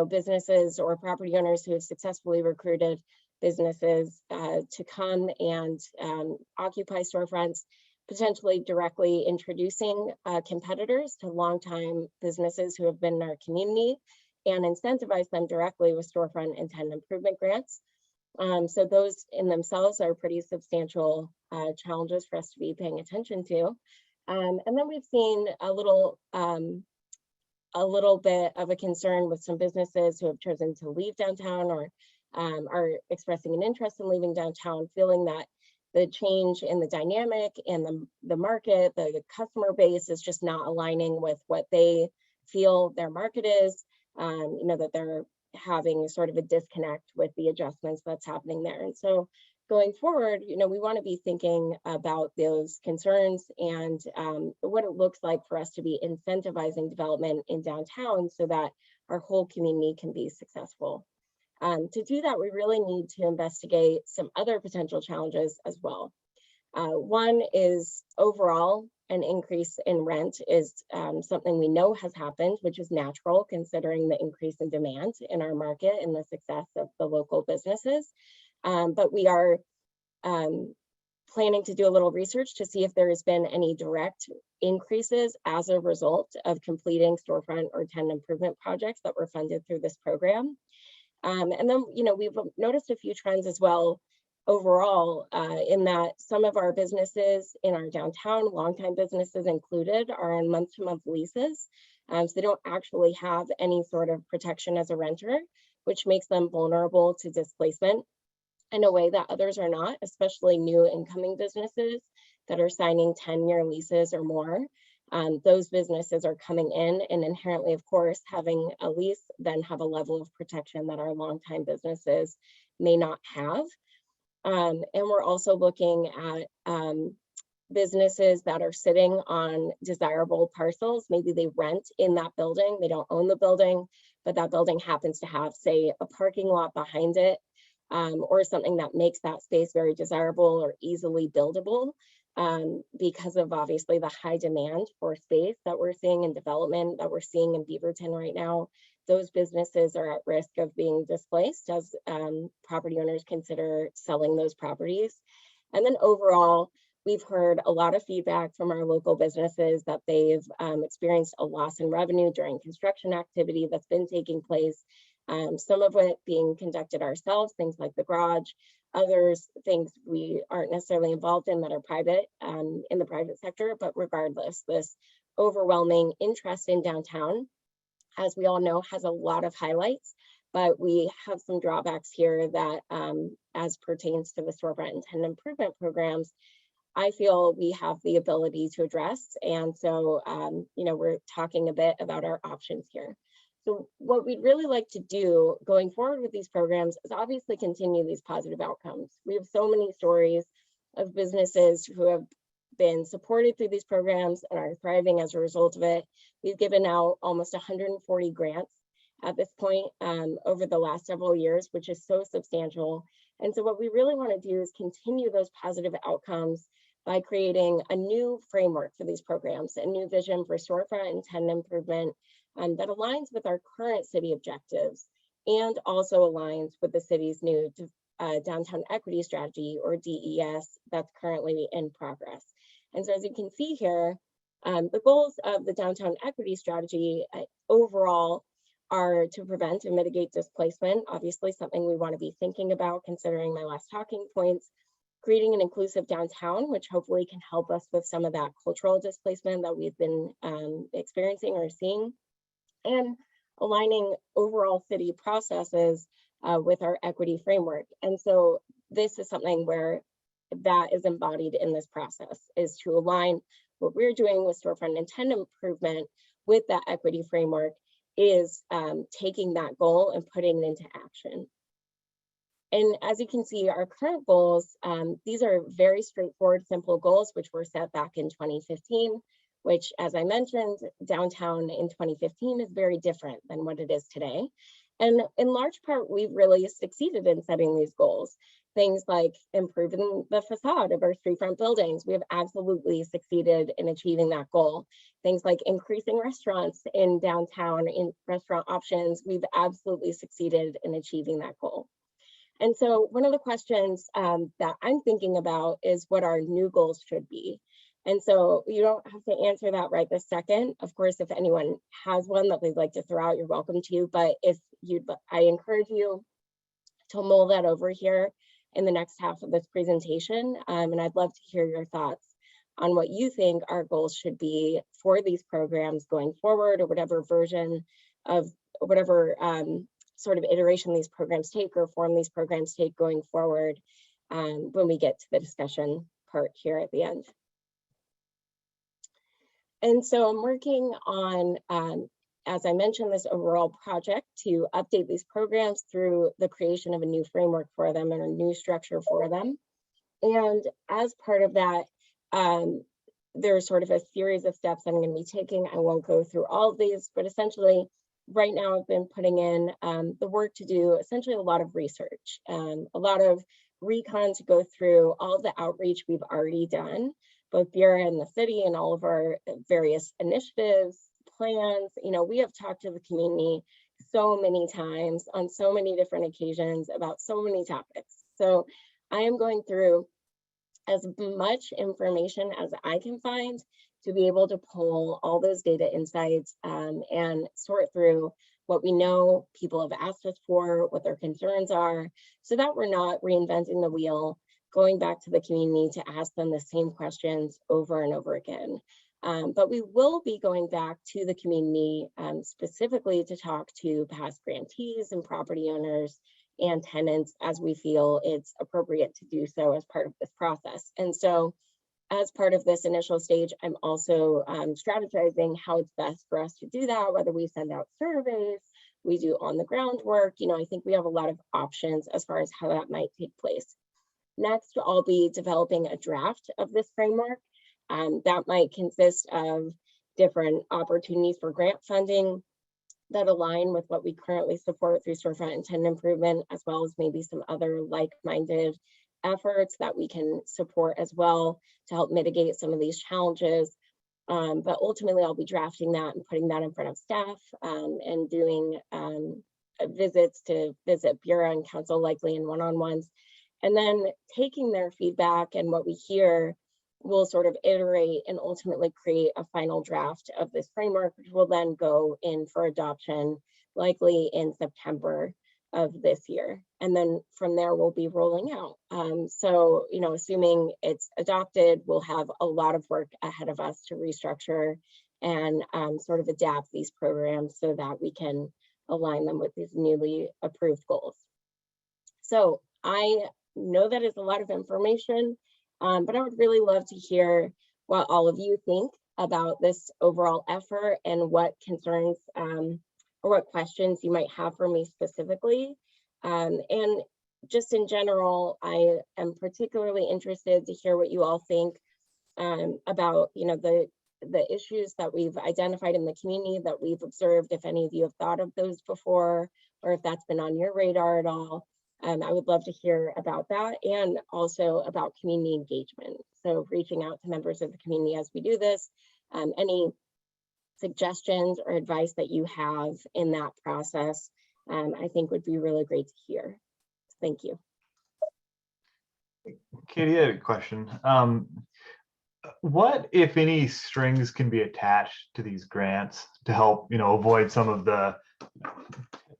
businesses or property owners who have successfully recruited businesses to come and occupy storefronts, potentially directly introducing competitors to longtime businesses who have been in our community and incentivize them directly with storefront and tenant improvement grants. So those in themselves are pretty substantial challenges for us to be paying attention to. And then we've seen a little bit of a concern with some businesses who have chosen to leave downtown or are expressing an interest in leaving downtown, feeling that the change in the dynamic and the market, the customer base is just not aligning with what they feel their market is, that they're having sort of a disconnect with the adjustments that's happening there. And so going forward, we want to be thinking about those concerns and what it looks like for us to be incentivizing development in downtown so that our whole community can be successful. To do that, we really need to investigate some other potential challenges as well. One is overall an increase in rent is something we know has happened, which is natural considering the increase in demand in our market and the success of the local businesses. But we are planning to do a little research to see if there has been any direct increases as a result of completing storefront or tenant improvement projects that were funded through this program. And then, we've noticed a few trends as well overall in that some of our businesses in our downtown, longtime businesses included, are on month-to-month leases. So they don't actually have any sort of protection as a renter, which makes them vulnerable to displacement in a way that others are not, especially new incoming businesses that are signing 10-year leases or more. Those businesses are coming in and inherently, of course, having a lease, then have a level of protection that our longtime businesses may not have. And we're also looking at businesses that are sitting on desirable parcels. Maybe they rent in that building, they don't own the building, but that building happens to have, say, a parking lot behind it, or something that makes that space very desirable or easily buildable because of obviously the high demand for space that we're seeing in development that we're seeing in Beaverton right now. Those businesses are at risk of being displaced as property owners consider selling those properties. And then overall, we've heard a lot of feedback from our local businesses that they've experienced a loss in revenue during construction activity that's been taking place. Some of it being conducted ourselves, things like the garage, others things we aren't necessarily involved in that are private in the private sector, but regardless, this overwhelming interest in downtown, as we all know, has a lot of highlights, but we have some drawbacks here that as pertains to the storefront and tenant improvement programs, I feel we have the ability to address. And so, we're talking a bit about our options here. So what we'd really like to do going forward with these programs is obviously continue these positive outcomes. We have so many stories of businesses who have been supported through these programs and are thriving as a result of it. We've given out almost 140 grants at this point over the last several years, which is so substantial. And so what we really want to do is continue those positive outcomes by creating a new framework for these programs, a new vision for storefront and tenant improvement that aligns with our current city objectives and also aligns with the city's new downtown equity strategy, or DES, that's currently in progress. And so as you can see here, the goals of the downtown equity strategy overall are to prevent and mitigate displacement, obviously something we want to be thinking about considering my last talking points, creating an inclusive downtown, which hopefully can help us with some of that cultural displacement that we've been experiencing or seeing, and aligning overall city processes with our equity framework. And so this is something where that is embodied in this process, is to align what we're doing with storefront and tenant improvement with that equity framework, is taking that goal and putting it into action. And as you can see, our current goals, these are very straightforward, simple goals, which were set back in 2015, which, as I mentioned, downtown in 2015 is very different than what it is today. And in large part, we've really succeeded in setting these goals. Things like improving the facade of our streetfront buildings, we have absolutely succeeded in achieving that goal. Things like increasing restaurants in downtown, in restaurant options, we've absolutely succeeded in achieving that goal. And so one of the questions that I'm thinking about is what our new goals should be. And so you don't have to answer that right this second. Of course, if anyone has one that they'd like to throw out, you're welcome to. But if you'd, I encourage you to mull that over here in the next half of this presentation. And I'd love to hear your thoughts on what you think our goals should be for these programs going forward, or whatever version of whatever sort of iteration these programs take or form these programs take going forward when we get to the discussion part here at the end. And so I'm working on, as I mentioned, this overall project to update these programs through the creation of a new framework for them and a new structure for them. And as part of that, there's sort of a series of steps I'm going to be taking. I won't go through all of these, but essentially right now I've been putting in the work to do essentially a lot of research, a lot of recon to go through all the outreach we've already done, both Bureau and the city, and all of our various initiatives, plans. You know, we have talked to the community so many times on so many different occasions about so many topics. So I am going through as much information as I can find to be able to pull all those data insights and sort through what we know people have asked us for, what their concerns are, so that we're not reinventing the wheel, going back to the community to ask them the same questions over and over again. But we will be going back to the community specifically to talk to past grantees and property owners and tenants as we feel it's appropriate to do so as part of this process. And so as part of this initial stage, I'm also strategizing how it's best for us to do that, whether we send out surveys, we do on the ground work. You know, I think we have a lot of options as far as how that might take place. Next, I'll be developing a draft of this framework. That might consist of different opportunities for grant funding that align with what we currently support through Storefront and Tenant Improvement, as well as maybe some other like-minded efforts that we can support as well to help mitigate some of these challenges. But ultimately, I'll be drafting that and putting that in front of staff and doing visits to visit Bureau and Council, likely in one-on-ones, and then taking their feedback and what we hear, we'll sort of iterate and ultimately create a final draft of this framework, which will then go in for adoption, likely in September of this year. And then from there, we'll be rolling out. So, you know, assuming it's adopted, we'll have a lot of work ahead of us to restructure and sort of adapt these programs so that we can align them with these newly approved goals. So I know that is a lot of information, but I would really love to hear what all of you think about this overall effort and what concerns or what questions you might have for me specifically. And just in general, I am particularly interested to hear what you all think about, you know, the issues that we've identified in the community that we've observed, if any of you have thought of those before, or if that's been on your radar at all. I would love to hear about that, and also about community engagement. So reaching out to members of the community as we do this, any suggestions or advice that you have in that process, I think would be really great to hear. Thank you. Katie, I have a question. What, if any, strings can be attached to these grants to help, you know, avoid some of the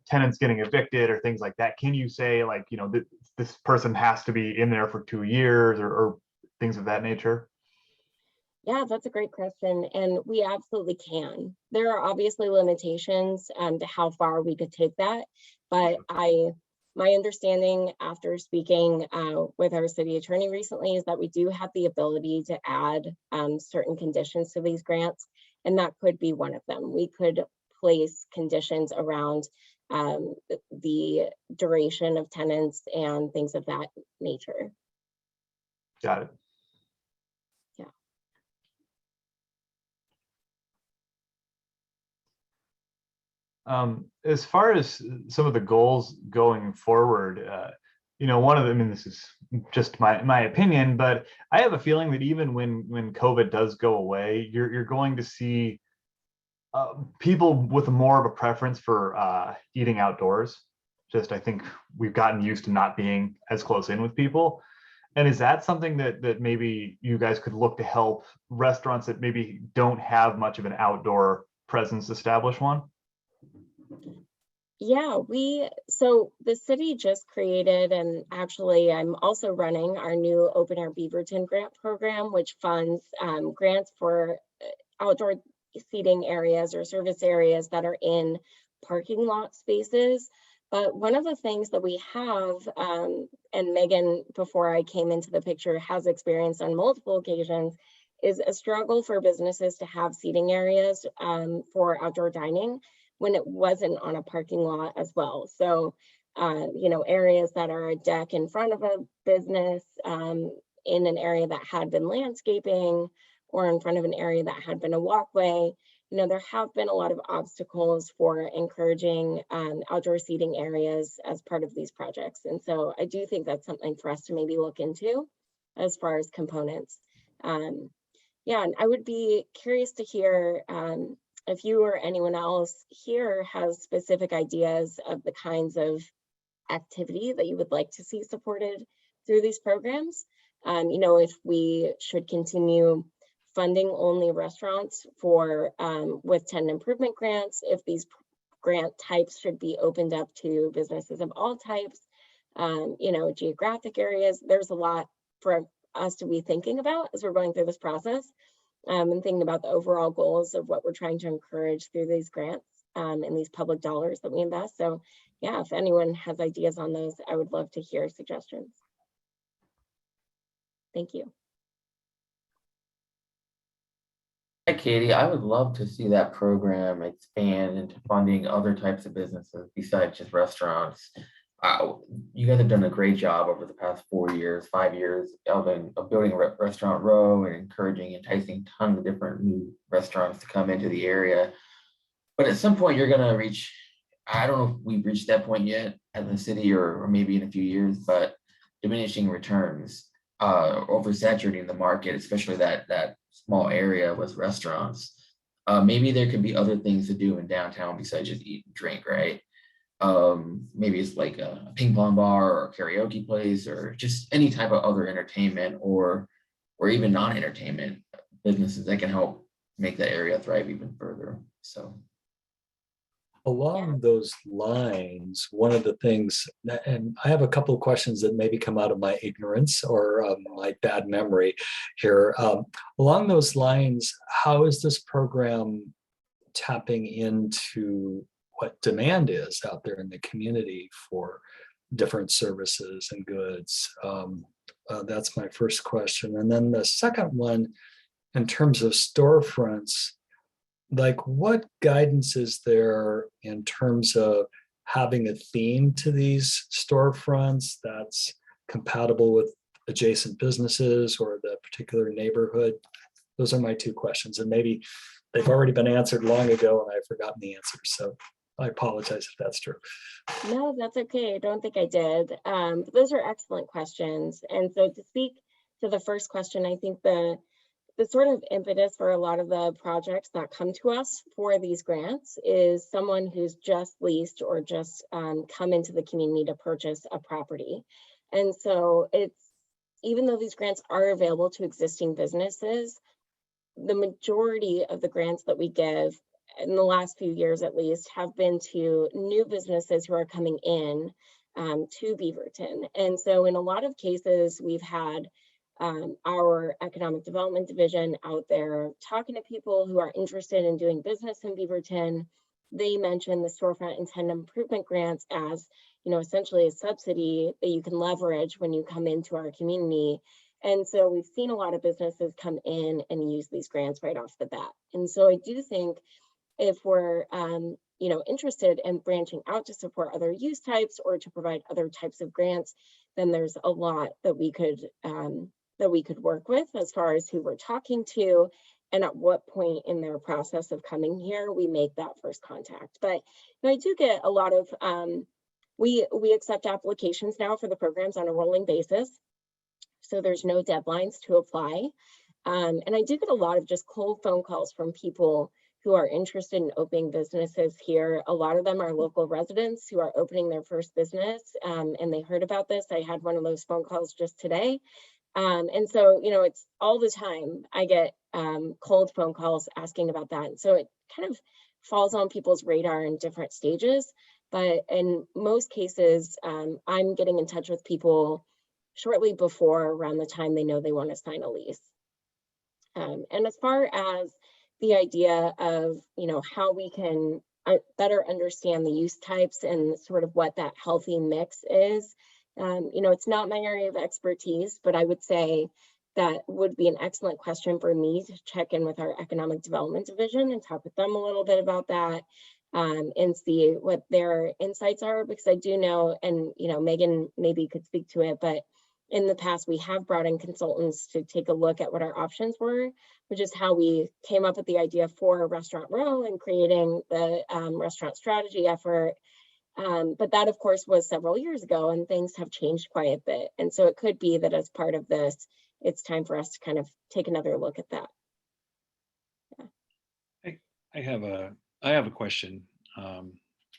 tenants getting evicted or things like that? Can you say, like, you know, this person has to be in there for 2 years or things of that nature? Yeah, that's a great question. And we absolutely can. There are obviously limitations to how far we could take that. But my understanding after speaking with our city attorney recently is that we do have the ability to add certain conditions to these grants. And that could be one of them. We could place conditions around the duration of tenants and things of that nature. Got it. As far as some of the goals going forward, you know, one of them, and this is just my opinion, but I have a feeling that even when COVID does go away, you're going to see people with more of a preference for eating outdoors. Just, I think we've gotten used to not being as close in with people. And is that something that maybe you guys could look to help restaurants that maybe don't have much of an outdoor presence establish one? Yeah, so the city just created, and actually I'm also running our new Open Air Beaverton grant program, which funds grants for outdoor seating areas or service areas that are in parking lot spaces. But one of the things that we have, and Megan, before I came into the picture, has experienced on multiple occasions, is a struggle for businesses to have seating areas for outdoor dining when it wasn't on a parking lot as well. So, you know, areas that are a deck in front of a business, in an area that had been landscaping, or in front of an area that had been a walkway, there have been a lot of obstacles for encouraging outdoor seating areas as part of these projects. And so I do think that's something for us to maybe look into as far as components. Yeah, and I would be curious to hear if you or anyone else here has specific ideas of the kinds of activity that you would like to see supported through these programs. If we should continue funding only restaurants for with tenant improvement grants, if these grant types should be opened up to businesses of all types, geographic areas. There's a lot for us to be thinking about as we're going through this process, and thinking about the overall goals of what we're trying to encourage through these grants and these public dollars that we invest. So yeah, if anyone has ideas on those, I would love to hear suggestions. Thank you. Hi, Katie. I would love to see that program expand into funding other types of businesses besides just restaurants. You guys have done a great job over the past 4 years, 5 years of building a restaurant row and enticing tons of different new restaurants to come into the area. But at some point you're gonna reach, I don't know if we've reached that point yet as a city or maybe in a few years, but diminishing returns, oversaturating the market, especially that small area with restaurants. Maybe there could be other things to do in downtown besides just eat and drink, right? Maybe it's like a ping pong bar or a karaoke place or just any type of other entertainment or even non-entertainment businesses that can help make that area thrive even further. So along those lines, one of the things, and I have a couple of questions that maybe come out of my ignorance or my bad memory here. Along those lines, how is this program tapping into what demand is out there in the community for different services and goods? That's my first question. And then the second one, in terms of storefronts, like what guidance is there in terms of having a theme to these storefronts that's compatible with adjacent businesses or the particular neighborhood? Those are my two questions, and maybe they've already been answered long ago and I've forgotten the answers. So I apologize if that's true. No, that's okay. I don't think I did. But those are excellent questions. And so to speak to the first question, I think the sort of impetus for a lot of the projects that come to us for these grants is someone who's just leased or just come into the community to purchase a property. And so even though these grants are available to existing businesses, the majority of the grants that we give in the last few years at least have been to new businesses who are coming in to Beaverton. And so in a lot of cases, we've had our economic development division out there talking to people who are interested in doing business in Beaverton. They mentioned the Storefront and Tenant Improvement grants as, essentially a subsidy that you can leverage when you come into our community. And so we've seen a lot of businesses come in and use these grants right off the bat. And so I do think if we're interested in branching out to support other use types or to provide other types of grants, then there's a lot that we could work with as far as who we're talking to and at what point in their process of coming here we make that first contact. But I do get a lot of we accept applications now for the programs on a rolling basis, so there's no deadlines to apply, and I do get a lot of just cold phone calls from people who are interested in opening businesses here. A lot of them are local residents who are opening their first business, and they heard about this. I had one of those phone calls just today. And so, it's all the time I get cold phone calls asking about that. And so it kind of falls on people's radar in different stages. But in most cases, I'm getting in touch with people shortly before around the time they know they want to sign a lease. And as far as the idea of, how we can better understand the use types and sort of what that healthy mix is, it's not my area of expertise, but I would say that would be an excellent question for me to check in with our economic development division and talk with them a little bit about that, and see what their insights are, because I do know, and Megan maybe could speak to it, but in the past, we have brought in consultants to take a look at what our options were, which is how we came up with the idea for Restaurant Row and creating the restaurant strategy effort. But that, of course, was several years ago, and things have changed quite a bit. And so it could be that as part of this, it's time for us to kind of take another look at that. I have a question,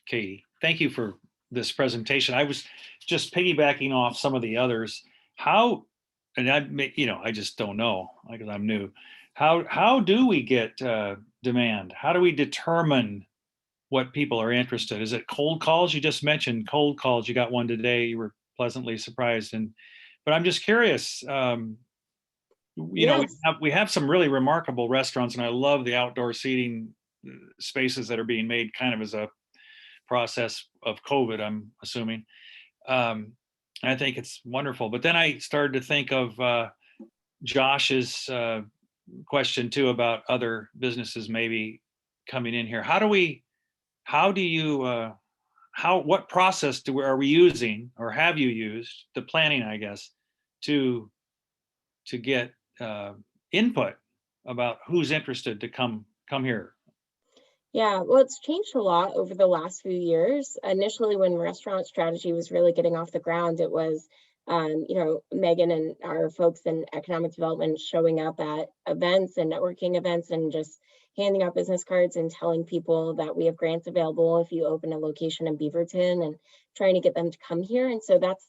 Katie. Thank you for this presentation. I was just piggybacking off some of the others. How, and I just don't know because I'm new. How do we get demand? How do we determine what people are interested? Is it cold calls? You just mentioned cold calls. You got one today. You were pleasantly surprised, but I'm just curious. We have some really remarkable restaurants, and I love the outdoor seating spaces that are being made kind of as a process of COVID, I'm assuming. I think it's wonderful. But then I started to think of Josh's question too about other businesses maybe coming in here. What process are we using, or have you used, the planning, I guess, to get input about who's interested to come here? Yeah, well, it's changed a lot over the last few years. Initially, when restaurant strategy was really getting off the ground, it was, Megan and our folks in economic development showing up at events and networking events and just handing out business cards and telling people that we have grants available if you open a location in Beaverton, and trying to get them to come here. And so that's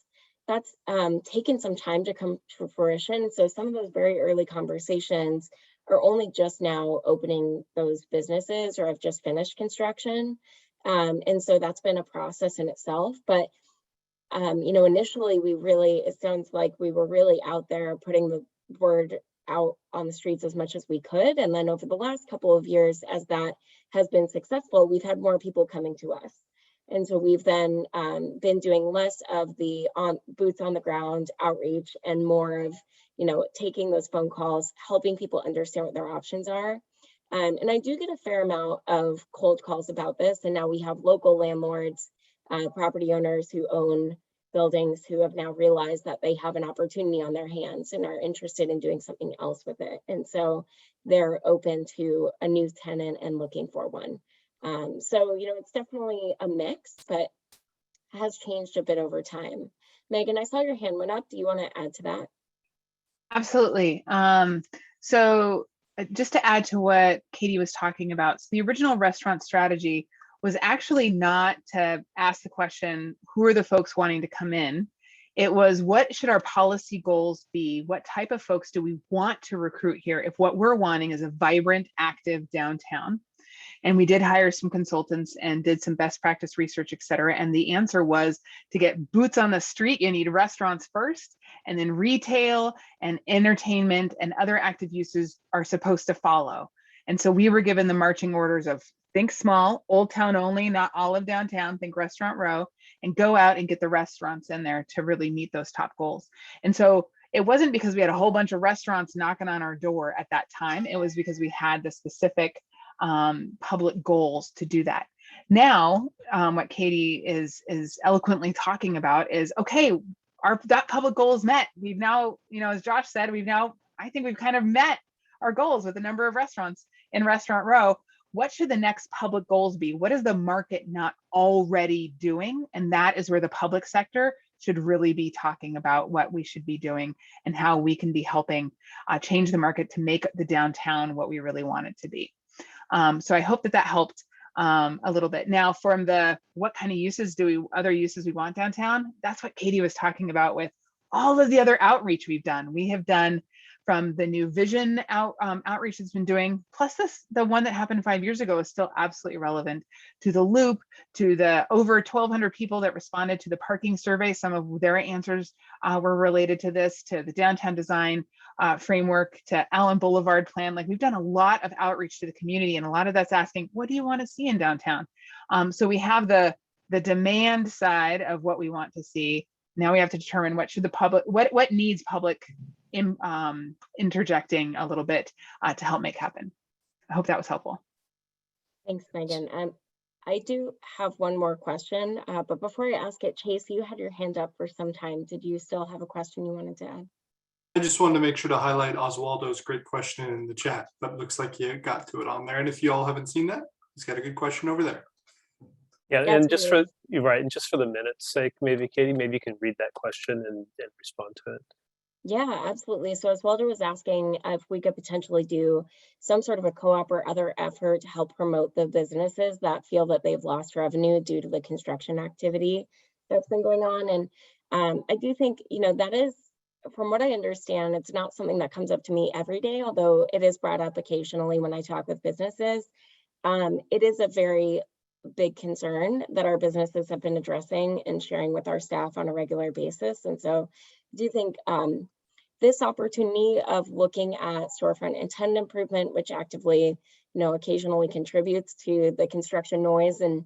taken some time to come to fruition. So some of those very early conversations are only just now opening those businesses or have just finished construction. And so that's been a process in itself. But, initially it sounds like we were really out there putting the word out on the streets as much as we could. And then over the last couple of years, as that has been successful, we've had more people coming to us. And so we've then been doing less of the boots on the ground outreach and more of, taking those phone calls, helping people understand what their options are. And I do get a fair amount of cold calls about this. And now we have local landlords, property owners who own buildings who have now realized that they have an opportunity on their hands and are interested in doing something else with it. And so they're open to a new tenant and looking for one. So, it's definitely a mix, but has changed a bit over time. Megan, I saw your hand went up. Do you want to add to that? Absolutely. So just to add to what Katie was talking about, so the original restaurant strategy was actually not to ask the question, who are the folks wanting to come in? It was, what should our policy goals be? What type of folks do we want to recruit here if what we're wanting is a vibrant, active downtown? And we did hire some consultants and did some best practice research, et cetera. And the answer was, to get boots on the street, you need restaurants first, and then retail and entertainment and other active uses are supposed to follow. And so we were given the marching orders of think small, Old Town only, not all of downtown, think Restaurant Row, and go out and get the restaurants in there to really meet those top goals. And so it wasn't because we had a whole bunch of restaurants knocking on our door at that time. It was because we had the specific public goals to do that. Now, what Katie is eloquently talking about is, okay, that public goal is met. We've now, as Josh said, I think we've kind of met our goals with the number of restaurants in Restaurant Row. What should the next public goals be? What is the market not already doing? And that is where the public sector should really be talking about what we should be doing and how we can be helping change the market to make the downtown what we really want it to be. So I hope that helped a little bit. Now, from the what kind of other uses we want downtown, that's what Katie was talking about with all of the other outreach we've done. We have done from the new vision outreach that's been doing, plus the one that happened 5 years ago is still absolutely relevant, to the loop, to the over 1,200 people that responded to the parking survey. Some of their answers were related to this, to the downtown design framework, to Allen Boulevard plan. Like, we've done a lot of outreach to the community, and a lot of that's asking, what do you want to see in downtown? So we have the demand side of what we want to see. Now we have to determine what needs public interjecting a little bit to help make happen. I hope that was helpful. Thanks, Megan. I do have one more question, but before I ask it, Chase, you had your hand up for some time. Did you still have a question you wanted to add? I just wanted to make sure to highlight Oswaldo's great question in the chat, but looks like you got to it on there. And if you all haven't seen that, he's got a good question over there. Yeah, That's and just really- for, you're right, and just for the minute's sake, maybe Katie, maybe you can read that question and respond to it. Yeah, absolutely. So as Walter was asking if we could potentially do some sort of a co-op or other effort to help promote the businesses that feel that they've lost revenue due to the construction activity that's been going on. And I do think, that is, from what I understand, it's not something that comes up to me every day, although it is brought up occasionally when I talk with businesses. It is a very big concern that our businesses have been addressing and sharing with our staff on a regular basis. And so I do think this opportunity of looking at storefront and tenant improvement, which actively, occasionally contributes to the construction noise and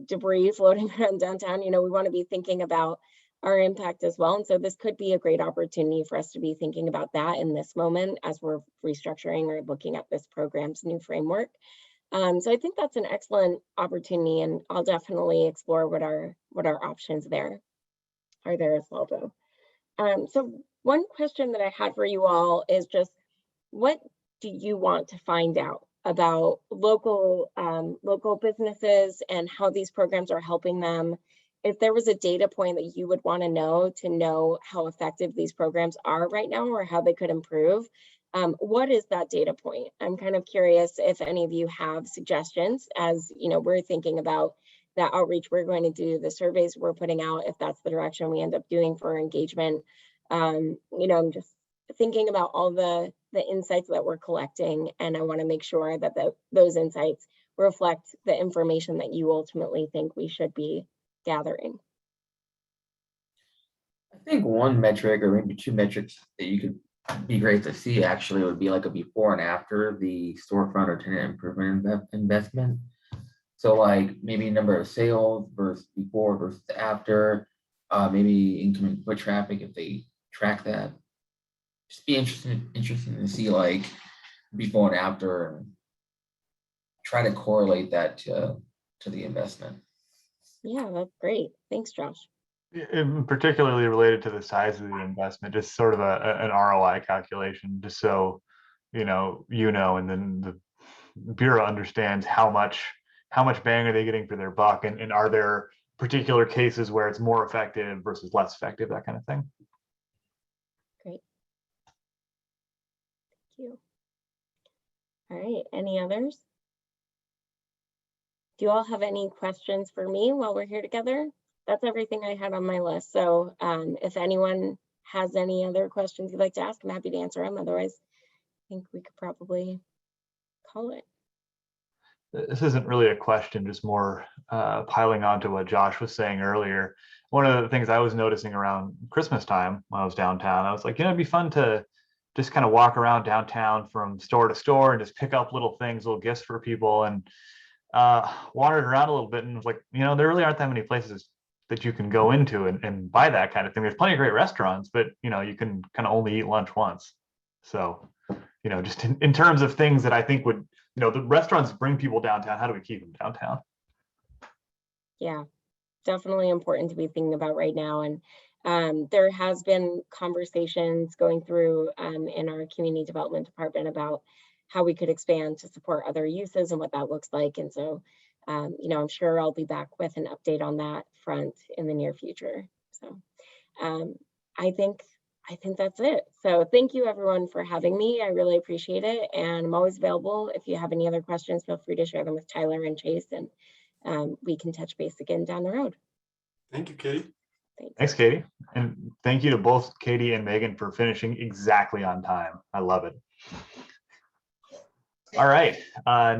debris floating around downtown, we want to be thinking about our impact as well. And so this could be a great opportunity for us to be thinking about that in this moment as we're restructuring or looking at this program's new framework. So I think that's an excellent opportunity, and I'll definitely explore what our options there are there as well, though. So one question that I had for you all is just, what do you want to find out about local businesses and how these programs are helping them? If there was a data point that you would want to know how effective these programs are right now or how they could improve, what is that data point? I'm kind of curious if any of you have suggestions as we're thinking about that outreach we're going to do, the surveys we're putting out, if that's the direction we end up doing for engagement. I'm just thinking about all the insights that we're collecting, and I want to make sure that those insights reflect the information that you ultimately think we should be gathering. I think one metric or maybe two metrics that you could be great to see actually would be like a before and after the storefront or tenant improvement investment. So like maybe number of sales versus before versus after, maybe incoming foot traffic if they track that. Just be interesting to see like before and after and try to correlate that to the investment. Yeah, that's great. Thanks, Josh. And particularly related to the size of the investment, just sort of an ROI calculation, just so and then the Bureau understands how much bang are they getting for their buck, and are there particular cases where it's more effective versus less effective, that kind of thing. Great. Thank you. All right, any others? Do you all have any questions for me while we're here together? That's everything I had on my list. So if anyone has any other questions you'd like to ask, I'm happy to answer them. Otherwise, I think we could probably call it. This isn't really a question, just more piling on to what Josh was saying earlier. One of the things I was noticing around Christmas time when I was downtown, I was like, it'd be fun to just kind of walk around downtown from store to store and just pick up little things, little gifts for people, and wandered around a little bit and was like, there really aren't that many places that you can go into and buy that kind of thing. There's plenty of great restaurants, but you can kind of only eat lunch once. So, just in terms of things that I think would, the restaurants bring people downtown, how do we keep them downtown? Yeah, definitely important to be thinking about right now. And there has been conversations going through in our community development department about how we could expand to support other uses and what that looks like. And so, I'm sure I'll be back with an update on that front in the near future. So I think that's it. So thank you everyone for having me. I really appreciate it. And I'm always available. If you have any other questions, feel free to share them with Tyler and Chase, and we can touch base again down the road. Thank you, Katie. Thanks, Katie. And thank you to both Katie and Megan for finishing exactly on time. I love it. All right,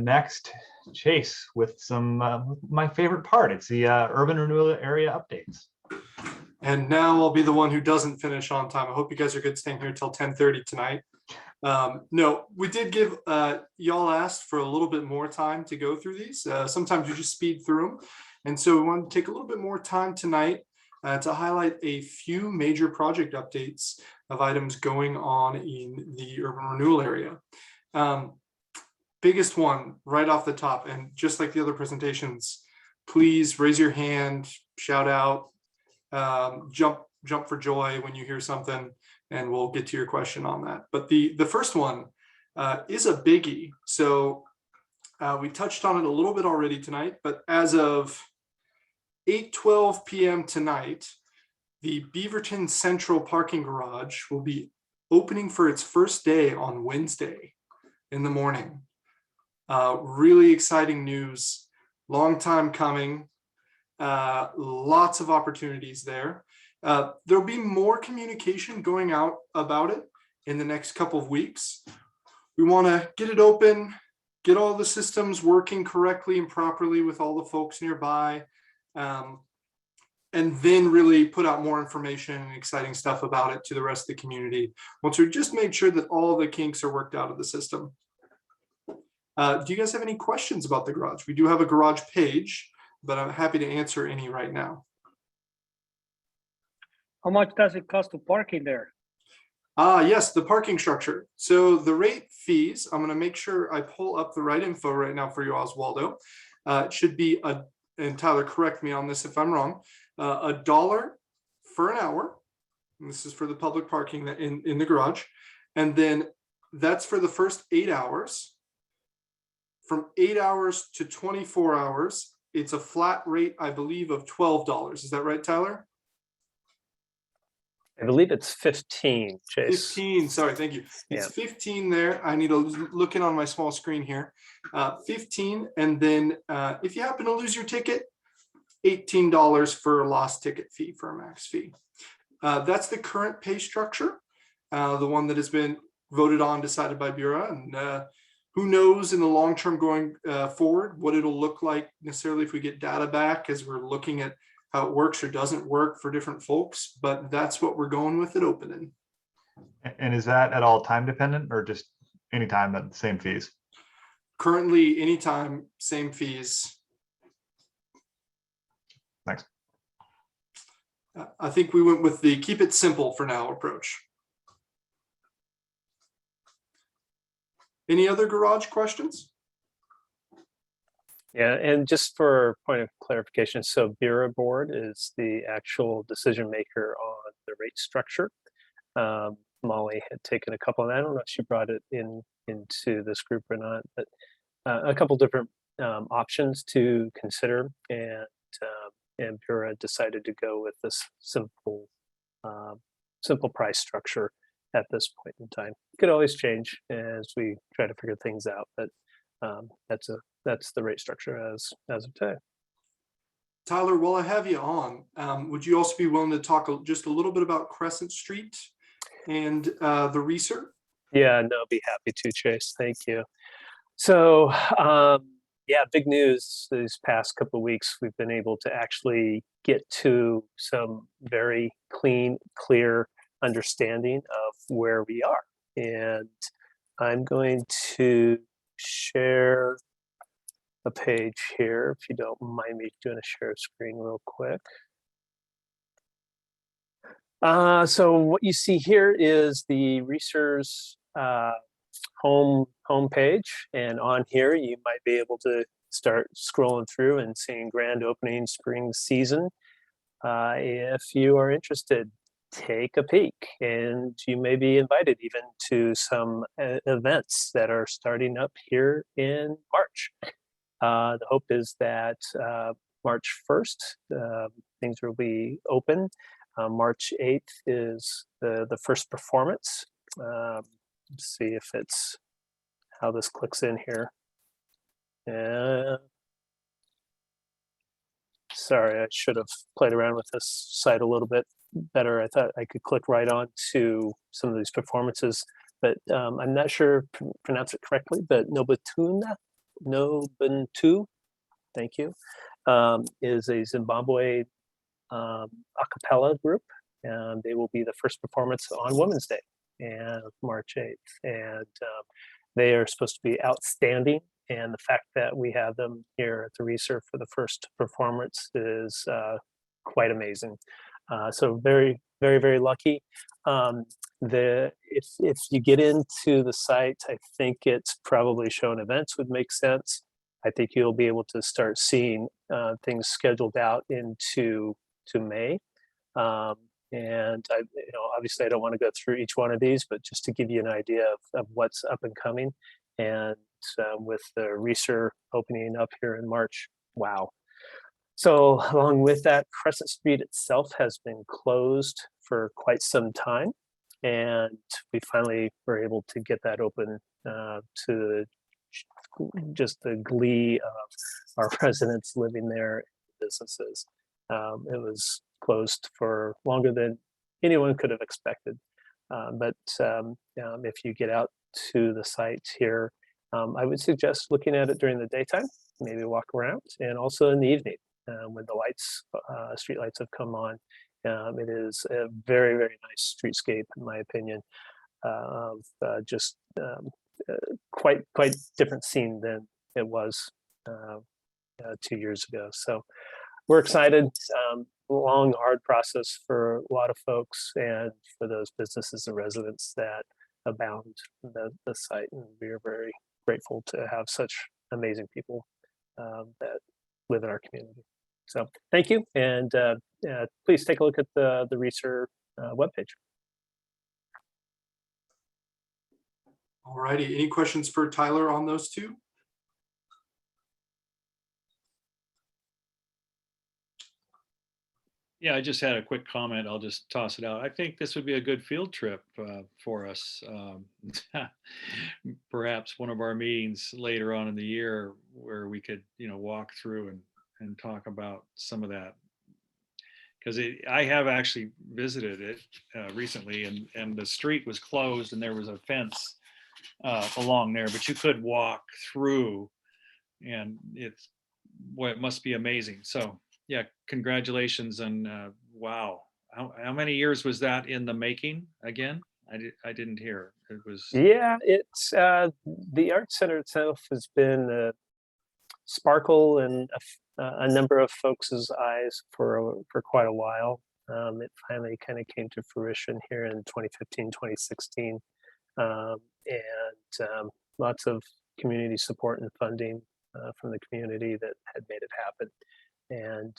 next, Chase with some my favorite part. It's the urban renewal area updates. And now I'll be the one who doesn't finish on time. I hope you guys are good staying here till 10:30 tonight. No, we did give, y'all asked for a little bit more time to go through these. Sometimes you just speed through them. And so we want to take a little bit more time tonight to highlight a few major project updates of items going on in the urban renewal area. biggest one right off the top, and just like the other presentations, please raise your hand, shout out, jump for joy when you hear something, and we'll get to your question on that. But the first one is a biggie. So we touched on it a little bit already tonight, but as of 8:12 p.m. tonight, the Beaverton Central Parking Garage will be opening for its first day on Wednesday in the morning. Really exciting news, long time coming, lots of opportunities there. There'll be more communication going out about it in the next couple of weeks. We want to get it open, get all the systems working correctly and properly with all the folks nearby, and then really put out more information and exciting stuff about it to the rest of the community once we just made sure that all the kinks are worked out of the system. Do you guys have any questions about the garage? We do have a garage page, but I'm happy to answer any right now. How much does it cost to park in there? Yes, the parking structure. So the rate fees, I'm going to make sure I pull up the right info right now for you, Oswaldo. It should be and Tyler, correct me on this if I'm wrong, $1 for an hour. And this is for the public parking in the garage. And then that's for the first 8 hours. From 8 hours to 24 hours, it's a flat rate, I believe, of $12. Is that right, Tyler? I believe it's 15, Chase. 15, sorry, thank you. It's 15 there. I need to look in on my small screen here. 15, and then if you happen to lose your ticket, $18 for a lost ticket fee for a max fee. That's the current pay structure, the one that has been voted on, decided by Bureau, and who knows in the long term going forward what it'll look like necessarily if we get data back as we're looking at how it works or doesn't work for different folks, but that's what we're going with it opening. And is that at all time dependent or just anytime at the same fees? Currently, anytime, same fees. Thanks. I think we went with the keep it simple for now approach. Any other garage questions? Yeah, and just for point of clarification, so Bureau Board is the actual decision maker on the rate structure. Molly had taken a couple, and I don't know if she brought it into this group or not, but a couple different options to consider, and Bureau decided to go with this simple price structure at this point in time. It could always change as we try to figure things out, but that's the rate structure as of today. Tyler, while I have you on, would you also be willing to talk just a little bit about Crescent Street and the research? Yeah, no, I'll be happy to, Chase. Thank you. So, yeah, big news these past couple of weeks. We've been able to actually get to some very clear understanding of where we are. And I'm going to share a page here, if you don't mind me doing a share screen real quick. So what you see here is the Research home page, and on here you might be able to start scrolling through and seeing grand opening spring season. If you are interested, take a peek, and you may be invited even to some events that are starting up here in March. The hope is that March 1st, things will be open. March 8th is the first performance. Let's see if it's how this clicks in here. Sorry, I should have played around with this site a little bit better. I thought I could click right on to some of these performances, but I'm not sure pronounce it correctly, but Nobantu, thank you, is a Zimbabwe a cappella group, and they will be the first performance on Women's Day and March 8th, and they are supposed to be outstanding, and the fact that we have them here at the Research for the first performance is quite amazing. So very, very, very lucky. if you get into the site, I think it's probably showing events would make sense. I think you'll be able to start seeing things scheduled out into May. And obviously I don't want to go through each one of these, but just to give you an idea of what's up and coming. And with the Reser opening up here in March, wow. So along with that, Crescent Street itself has been closed for quite some time. And we finally were able to get that open to just the glee of our residents living there, businesses. It was closed for longer than anyone could have expected. But if you get out to the site here, I would suggest looking at it during the daytime, maybe walk around, and also in the evening when the lights, street lights have come on. It is a very, very nice streetscape, in my opinion, of just quite different scene than it was 2 years ago. So we're excited. Long, hard process for a lot of folks and for those businesses and residents that abound the site. And we are very grateful to have such amazing people that live in our community. So thank you. And please take a look at the Reser webpage. All righty. Any questions for Tyler on those two? Yeah, I just had a quick comment. I'll just toss it out. I think this would be a good field trip for us. Perhaps one of our meetings later on in the year where we could, walk through and talk about some of that. Because I have actually visited it recently, and the street was closed and there was a fence along there, but you could walk through, and it must be amazing. So yeah, congratulations. And wow, how many years was that in the making again? I didn't hear. It was. Yeah, it's the art center itself has been a sparkle in a number of folks' eyes for quite a while. It finally kind of came to fruition here in 2015, 2016. And lots of community support and funding from the community that had made it happen. And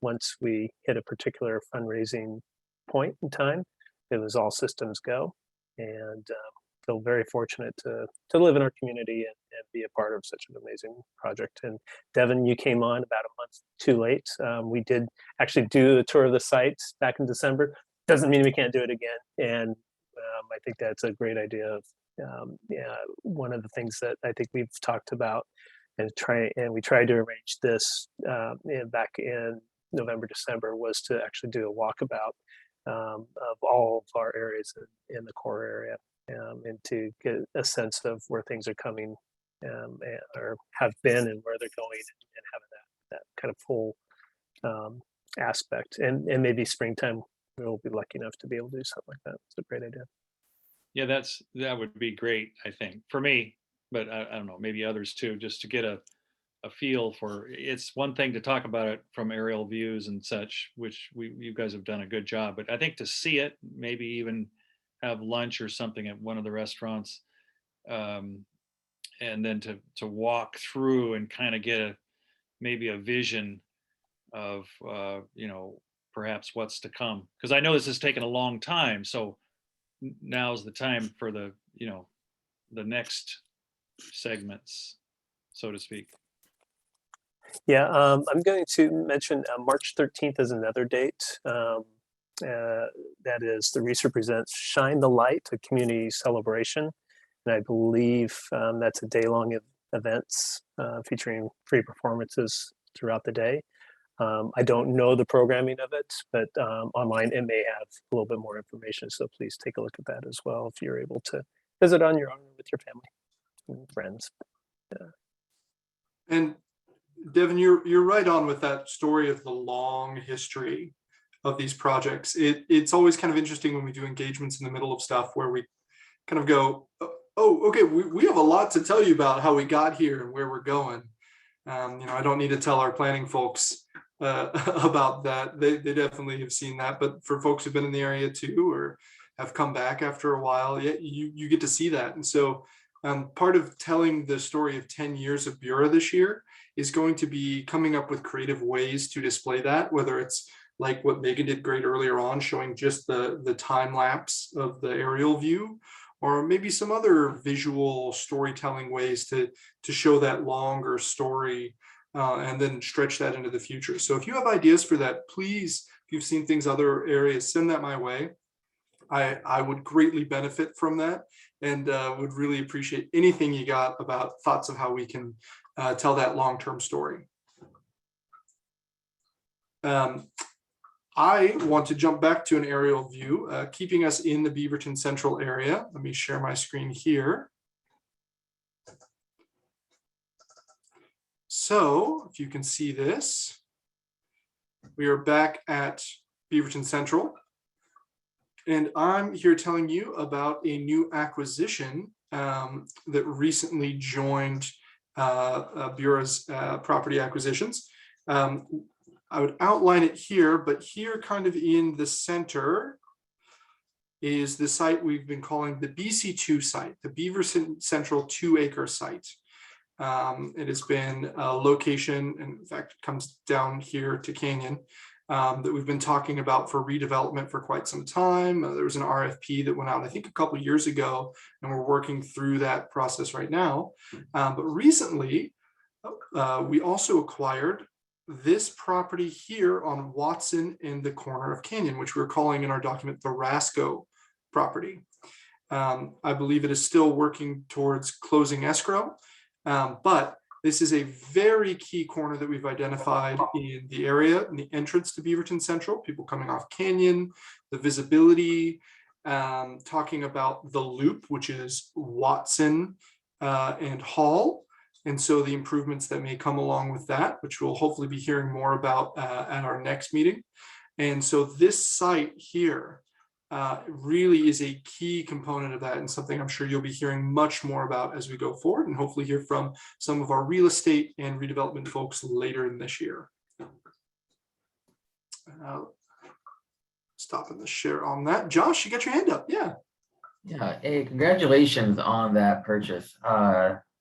once we hit a particular fundraising point in time, it was all systems go. And feel very fortunate to live in our community and be a part of such an amazing project. And Devon, you came on about a month too late. We did actually do a tour of the site back in December. Doesn't mean we can't do it again. And I think that's a great idea. One of the things that I think we've talked about and we tried to arrange this back in November, December, was to actually do a walkabout of all of our areas in the core area, and to get a sense of where things are coming or have been and where they're going, and having that kind of full aspect. And maybe springtime we'll be lucky enough to be able to do something like that. It's a great idea. Yeah, that would be great, I think, for me, but I don't know, maybe others too, just to get a feel for. It's one thing to talk about it from aerial views and such, which you guys have done a good job, but I think to see it, maybe even have lunch or something at one of the restaurants, and then to walk through and kind of get maybe a vision of perhaps what's to come, because I know this has taken a long time, so now's the time for the next segments, so to speak. Yeah, I'm going to mention March 13th is another date. That is the Reser Presents Shine the Light, a community celebration. And I believe that's a day-long events featuring free performances throughout the day. I don't know the programming of it, but online it may have a little bit more information. So please take a look at that as well if you're able to visit on your own with your family and friends. Yeah. And Devon, you're right on with that story of the long history of these projects. It's always kind of interesting when we do engagements in the middle of stuff where we kind of go, oh, okay, we have a lot to tell you about how we got here and where we're going. I don't need to tell our planning folks about that. They definitely have seen that. But for folks who've been in the area too, or have come back after a while. You get to see that. And so part of telling the story of 10 years of Bura this year is going to be coming up with creative ways to display that, whether it's like what Megan did great earlier on, showing just the time lapse of the aerial view, or maybe some other visual storytelling ways to show that longer story and then stretch that into the future. So if you have ideas for that, please, if you've seen things other areas, send that my way. I would greatly benefit from that, and would really appreciate anything you got about thoughts of how we can tell that long-term story. I want to jump back to an aerial view, keeping us in the Beaverton Central area. Let me share my screen here. So if you can see this, we are back at Beaverton Central. And I'm here telling you about a new acquisition that recently joined Bura's property acquisitions. I would outline it here, but here kind of in the center is the site we've been calling the Bc2 site, the Beaverton Central 2-acre site. It has been a location, and in fact, it comes down here to Canyon, that we've been talking about for redevelopment for quite some time. There was an RFP that went out, I think, a couple of years ago, and we're working through that process right now. But recently, we also acquired this property here on Watson in the corner of Canyon, which we're calling in our document the Rasco property. I believe it is still working towards closing escrow, but this is a very key corner that we've identified in the area, in the entrance to Beaverton Central, people coming off Canyon, the visibility, talking about the loop, which is Watson and Hall. And so the improvements that may come along with that, which we'll hopefully be hearing more about at our next meeting. And so this site here really is a key component of that, and something I'm sure you'll be hearing much more about as we go forward, and hopefully hear from some of our real estate and redevelopment folks later in this year. Stopping the share on that. Josh, you got your hand up. Yeah. Yeah. Hey, congratulations on that purchase.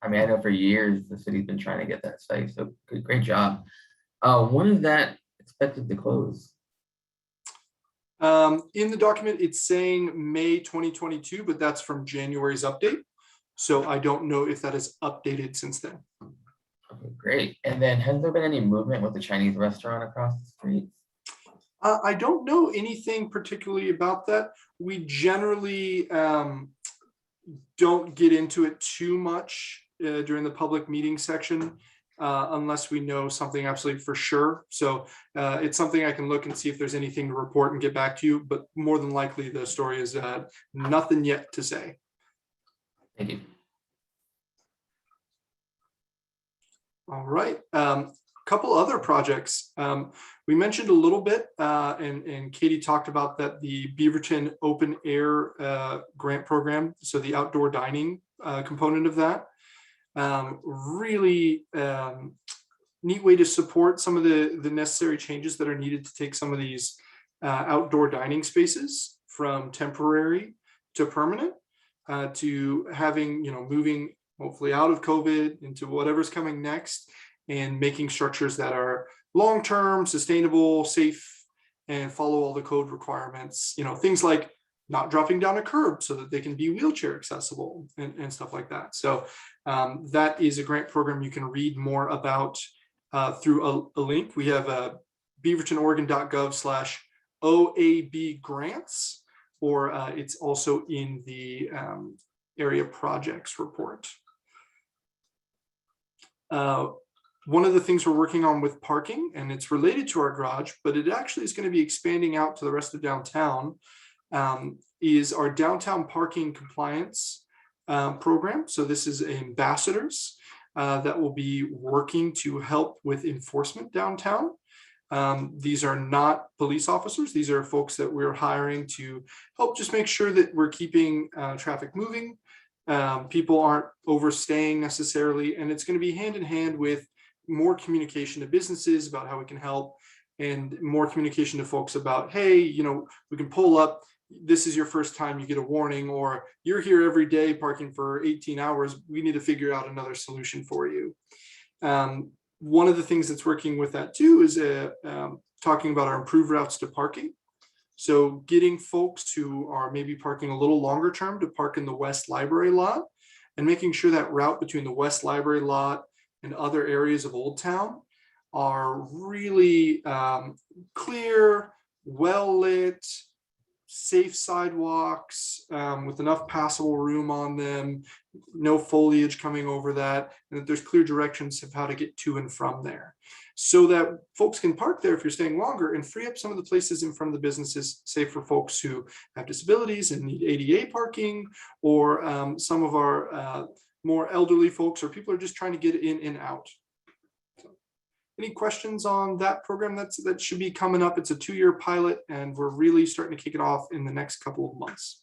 I mean, I know for years the city's been trying to get that site, so great job. When is that expected to close? In the document, it's saying May 2022, but that's from January's update. So I don't know if that is updated since then. Okay, great. And then has there been any movement with the Chinese restaurant across the street? I don't know anything particularly about that. We generally don't get into it too much during the public meeting section unless we know something absolutely for sure. So it's something I can look and see if there's anything to report and get back to you, but more than likely the story is nothing yet to say. Thank you. All right. Couple other projects. We mentioned a little bit, and Katie talked about that, the Beaverton Open Air grant program. So the outdoor dining component of that. Really neat way to support some of the necessary changes that are needed to take some of these outdoor dining spaces from temporary to permanent, to having, moving hopefully out of COVID into whatever's coming next, and making structures that are long-term, sustainable, safe, and follow all the code requirements, things like not dropping down a curb so that they can be wheelchair accessible and stuff like that. So that is a grant program you can read more about through a link. We have beavertonoregon.gov/OAB grants, or it's also in the area projects report. One of the things we're working on with parking, and it's related to our garage, but it actually is going to be expanding out to the rest of downtown, is our downtown parking compliance program. So this is ambassadors that will be working to help with enforcement downtown. These are not police officers. These are folks that we're hiring to help just make sure that we're keeping traffic moving. People aren't overstaying necessarily, and it's going to be hand in hand with more communication to businesses about how we can help, and more communication to folks about, hey, we can pull up, this is your first time, you get a warning, or you're here every day parking for 18 hours. We need to figure out another solution for you. One of the things that's working with that too is talking about our improved routes to parking. So getting folks who are maybe parking a little longer term to park in the West Library lot, and making sure that route between the West Library lot and other areas of Old Town are really clear, well lit, safe sidewalks with enough passable room on them, no foliage coming over that, and that there's clear directions of how to get to and from there, so that folks can park there if you're staying longer, and free up some of the places in front of the businesses, say for folks who have disabilities and need ADA parking, or some of our more elderly folks, or people are just trying to get in and out. Any questions on that program? That should be coming up. It's a 2-year pilot, and we're really starting to kick it off in the next couple of months.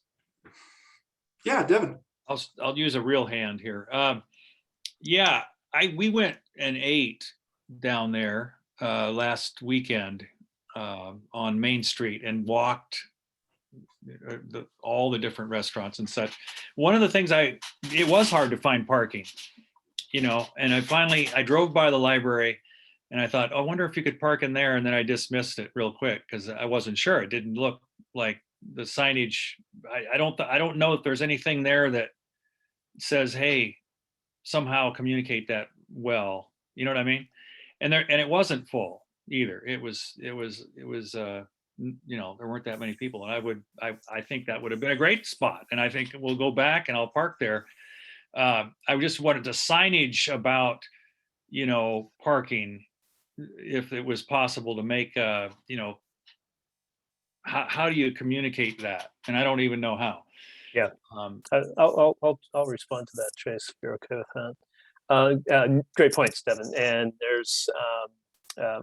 Yeah, Devon. I'll use a real hand here. Yeah, we went and ate down there last weekend on Main Street and walked all the different restaurants and such. One of the things it was hard to find parking, and I drove by the library. And I thought, I wonder if you could park in there. And then I dismissed it real quick because I wasn't sure. It didn't look like the signage. I don't know if there's anything there that says, hey, somehow communicate that well. You know what I mean? And it wasn't full either. It was there weren't that many people. And I think that would have been a great spot. And I think we'll go back and I'll park there. I just wanted to signage about, parking, if it was possible to make how do you communicate that? And I don't even know how. Yeah. I'll respond to that, Trace, if you're okay with that. Great points, Devon. And there's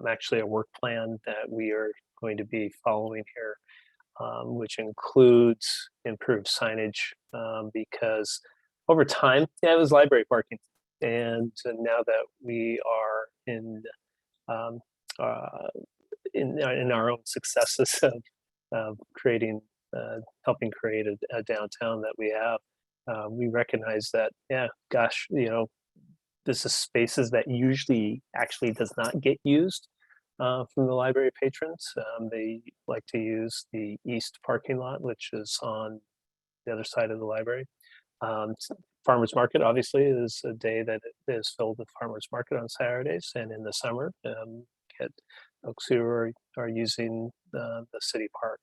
actually a work plan that we are going to be following here, which includes improved signage, because over time, it was library parking. And now that we are in our own successes of creating, helping create a downtown that we have, we recognize that, this is spaces that usually actually does not get used from the library patrons. They like to use the east parking lot, which is on the other side of the library. Farmers market obviously is a day that is filled with farmers market on Saturdays, and in the summer, get folks who are using the city park.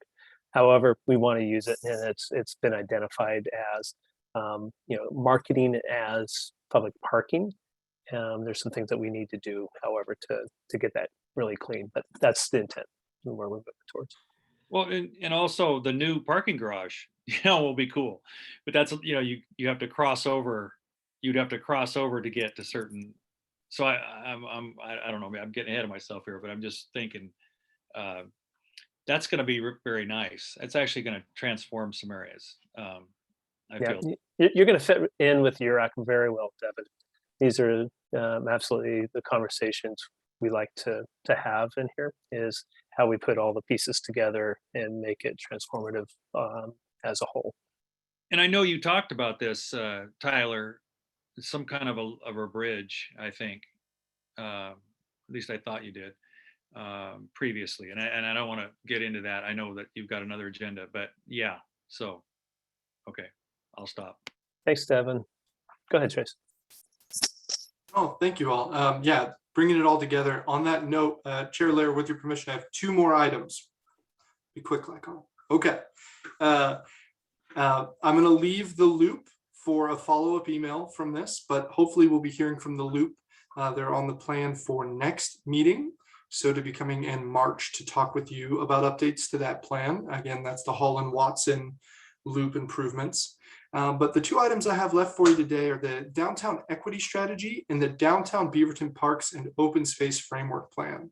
However, we want to use it, and it's been identified as marketing as public parking. There's some things that we need to do, however, to get that really clean, but that's the intent and where we're moving towards. Well, and also the new parking garage, will be cool, but that's, you have to cross over. You'd have to cross over to get to certain. So I don't know, I'm getting ahead of myself here, but I'm just thinking that's going to be very nice. It's actually going to transform some areas. I feel you're going to fit in with Erik very well, Devon. These are absolutely the conversations we like to have in here, is how we put all the pieces together and make it transformative as a whole. And I know you talked about this, Tyler, some kind of a bridge, I think. At least I thought you did previously. And I don't want to get into that. I know that you've got another agenda, but yeah. So, okay, I'll stop. Thanks, Devon. Go ahead, Trace. Oh, thank you all. Bringing it all together. On that note, Chair Lehr, with your permission, I have 2 more items. Be quick like on. Okay. I'm going to leave the loop for a follow-up email from this, but hopefully we'll be hearing from the loop. They're on the plan for next meeting. So to be coming in March to talk with you about updates to that plan. Again, that's the Hall and Watson loop improvements. But the 2 items I have left for you today are the downtown equity strategy and the downtown Beaverton Parks and open space framework plan.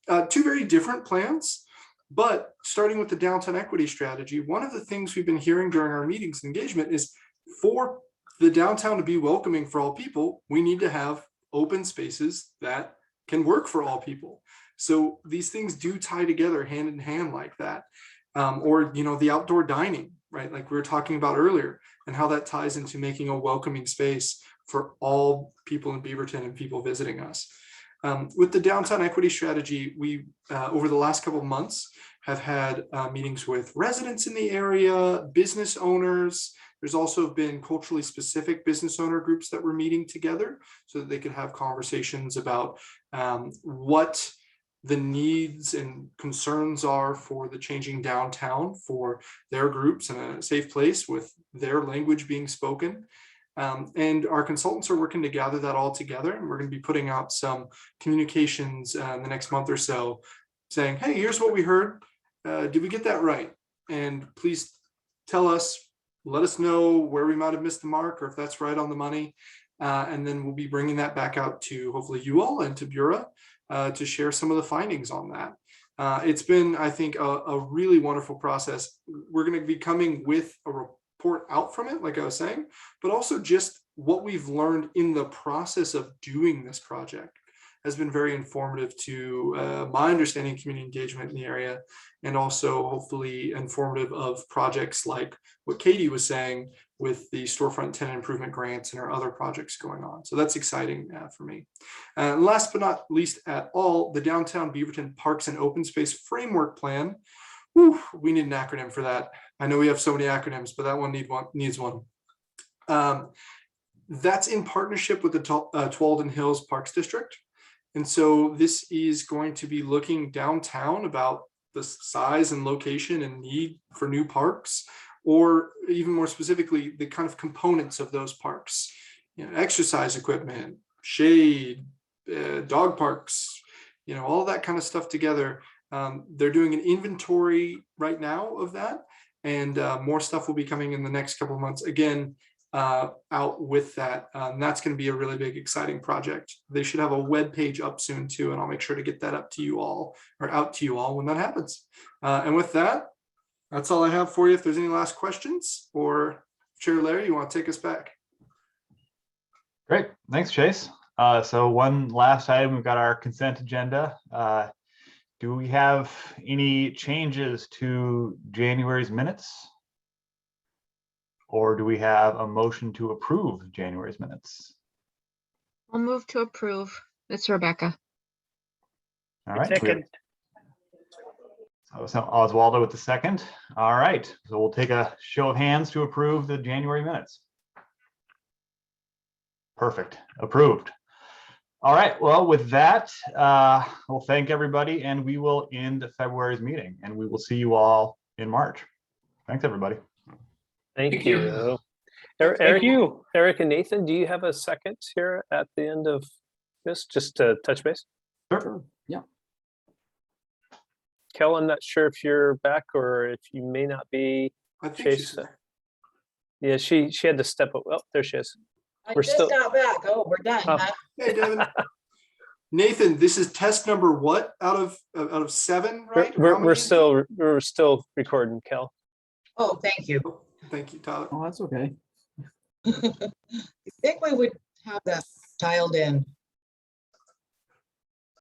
2 very different plans, but starting with the downtown equity strategy, one of the things we've been hearing during our meetings and engagement is, for the downtown to be welcoming for all people, we need to have open spaces that can work for all people. So these things do tie together hand in hand like that. or, you know, the outdoor dining, right? Like we were talking about earlier, and how that ties into making a welcoming space for all people in Beaverton and people visiting us. With the downtown equity strategy, we, over the last couple of months, have had meetings with residents in the area, business owners. There's also been culturally specific business owner groups that were meeting together so that they could have conversations about what the needs and concerns are for the changing downtown for their groups in a safe place with their language being spoken. And our consultants are working to gather that all together, and we're going to be putting out some communications in the next month or so saying, hey, here's what we heard. Did we get that right? And please tell us, let us know where we might have missed the mark or if that's right on the money. And then we'll be bringing that back out to hopefully you all and to Bureau to share some of the findings on that. It's been, I think, a really wonderful process. We're going to be coming with a report out from it, like I was saying, but also just what we've learned in the process of doing this project has been very informative to my understanding of community engagement in the area, and also hopefully informative of projects like what Katie was saying with the Storefront and Tenant Improvement grants and our other projects going on. So that's exciting for me. Last but not least at all, the Downtown Beaverton Parks and Open Space Framework Plan. Whew, we need an acronym for that. I know we have so many acronyms, but that one needs one. That's in partnership with the Tualatin Hills Parks District. And so this is going to be looking downtown about the size and location and need for new parks, or even more specifically, the kind of components of those parks, you know, exercise equipment, shade, dog parks, you know, all that kind of stuff together. They're doing an inventory right now of that, and more stuff will be coming in the next couple of months. Again, out with that. That's going to be a really big, exciting project. They should have a web page up soon too, and I'll make sure to get that up to you all, or out to you all when that happens. And with that, that's all I have for you. If there's any last questions, or Chair Lehr, you want to take us back? Great, thanks, Chase. So one last item, we've got our consent agenda. Do we have any changes to January's minutes? Or do we have a motion to approve January's minutes? I'll move to approve. It's Rebecca. All right. Second. So Oswaldo with the second. All right. So we'll take a show of hands to approve the January minutes. Perfect. Approved. All right. Well, with that, we'll thank everybody, and we will end February's meeting, and we will see you all in March. Thanks, everybody. Thank you. Erik and Nathan, do you have a second here at the end of this, just to touch base? Sure. Yeah. Kel, I'm not sure if you're back or if you may not be. I think Chase. Yeah, she had to step up. Oh, there she is. I just got back. Oh, we're done. Oh. Huh? Hey, Devon. Nathan, this is test number what out of 7, right? We're still recording, Kel. Oh, thank you. Thank you, Tyler. Oh, that's okay. I think we would have that dialed in.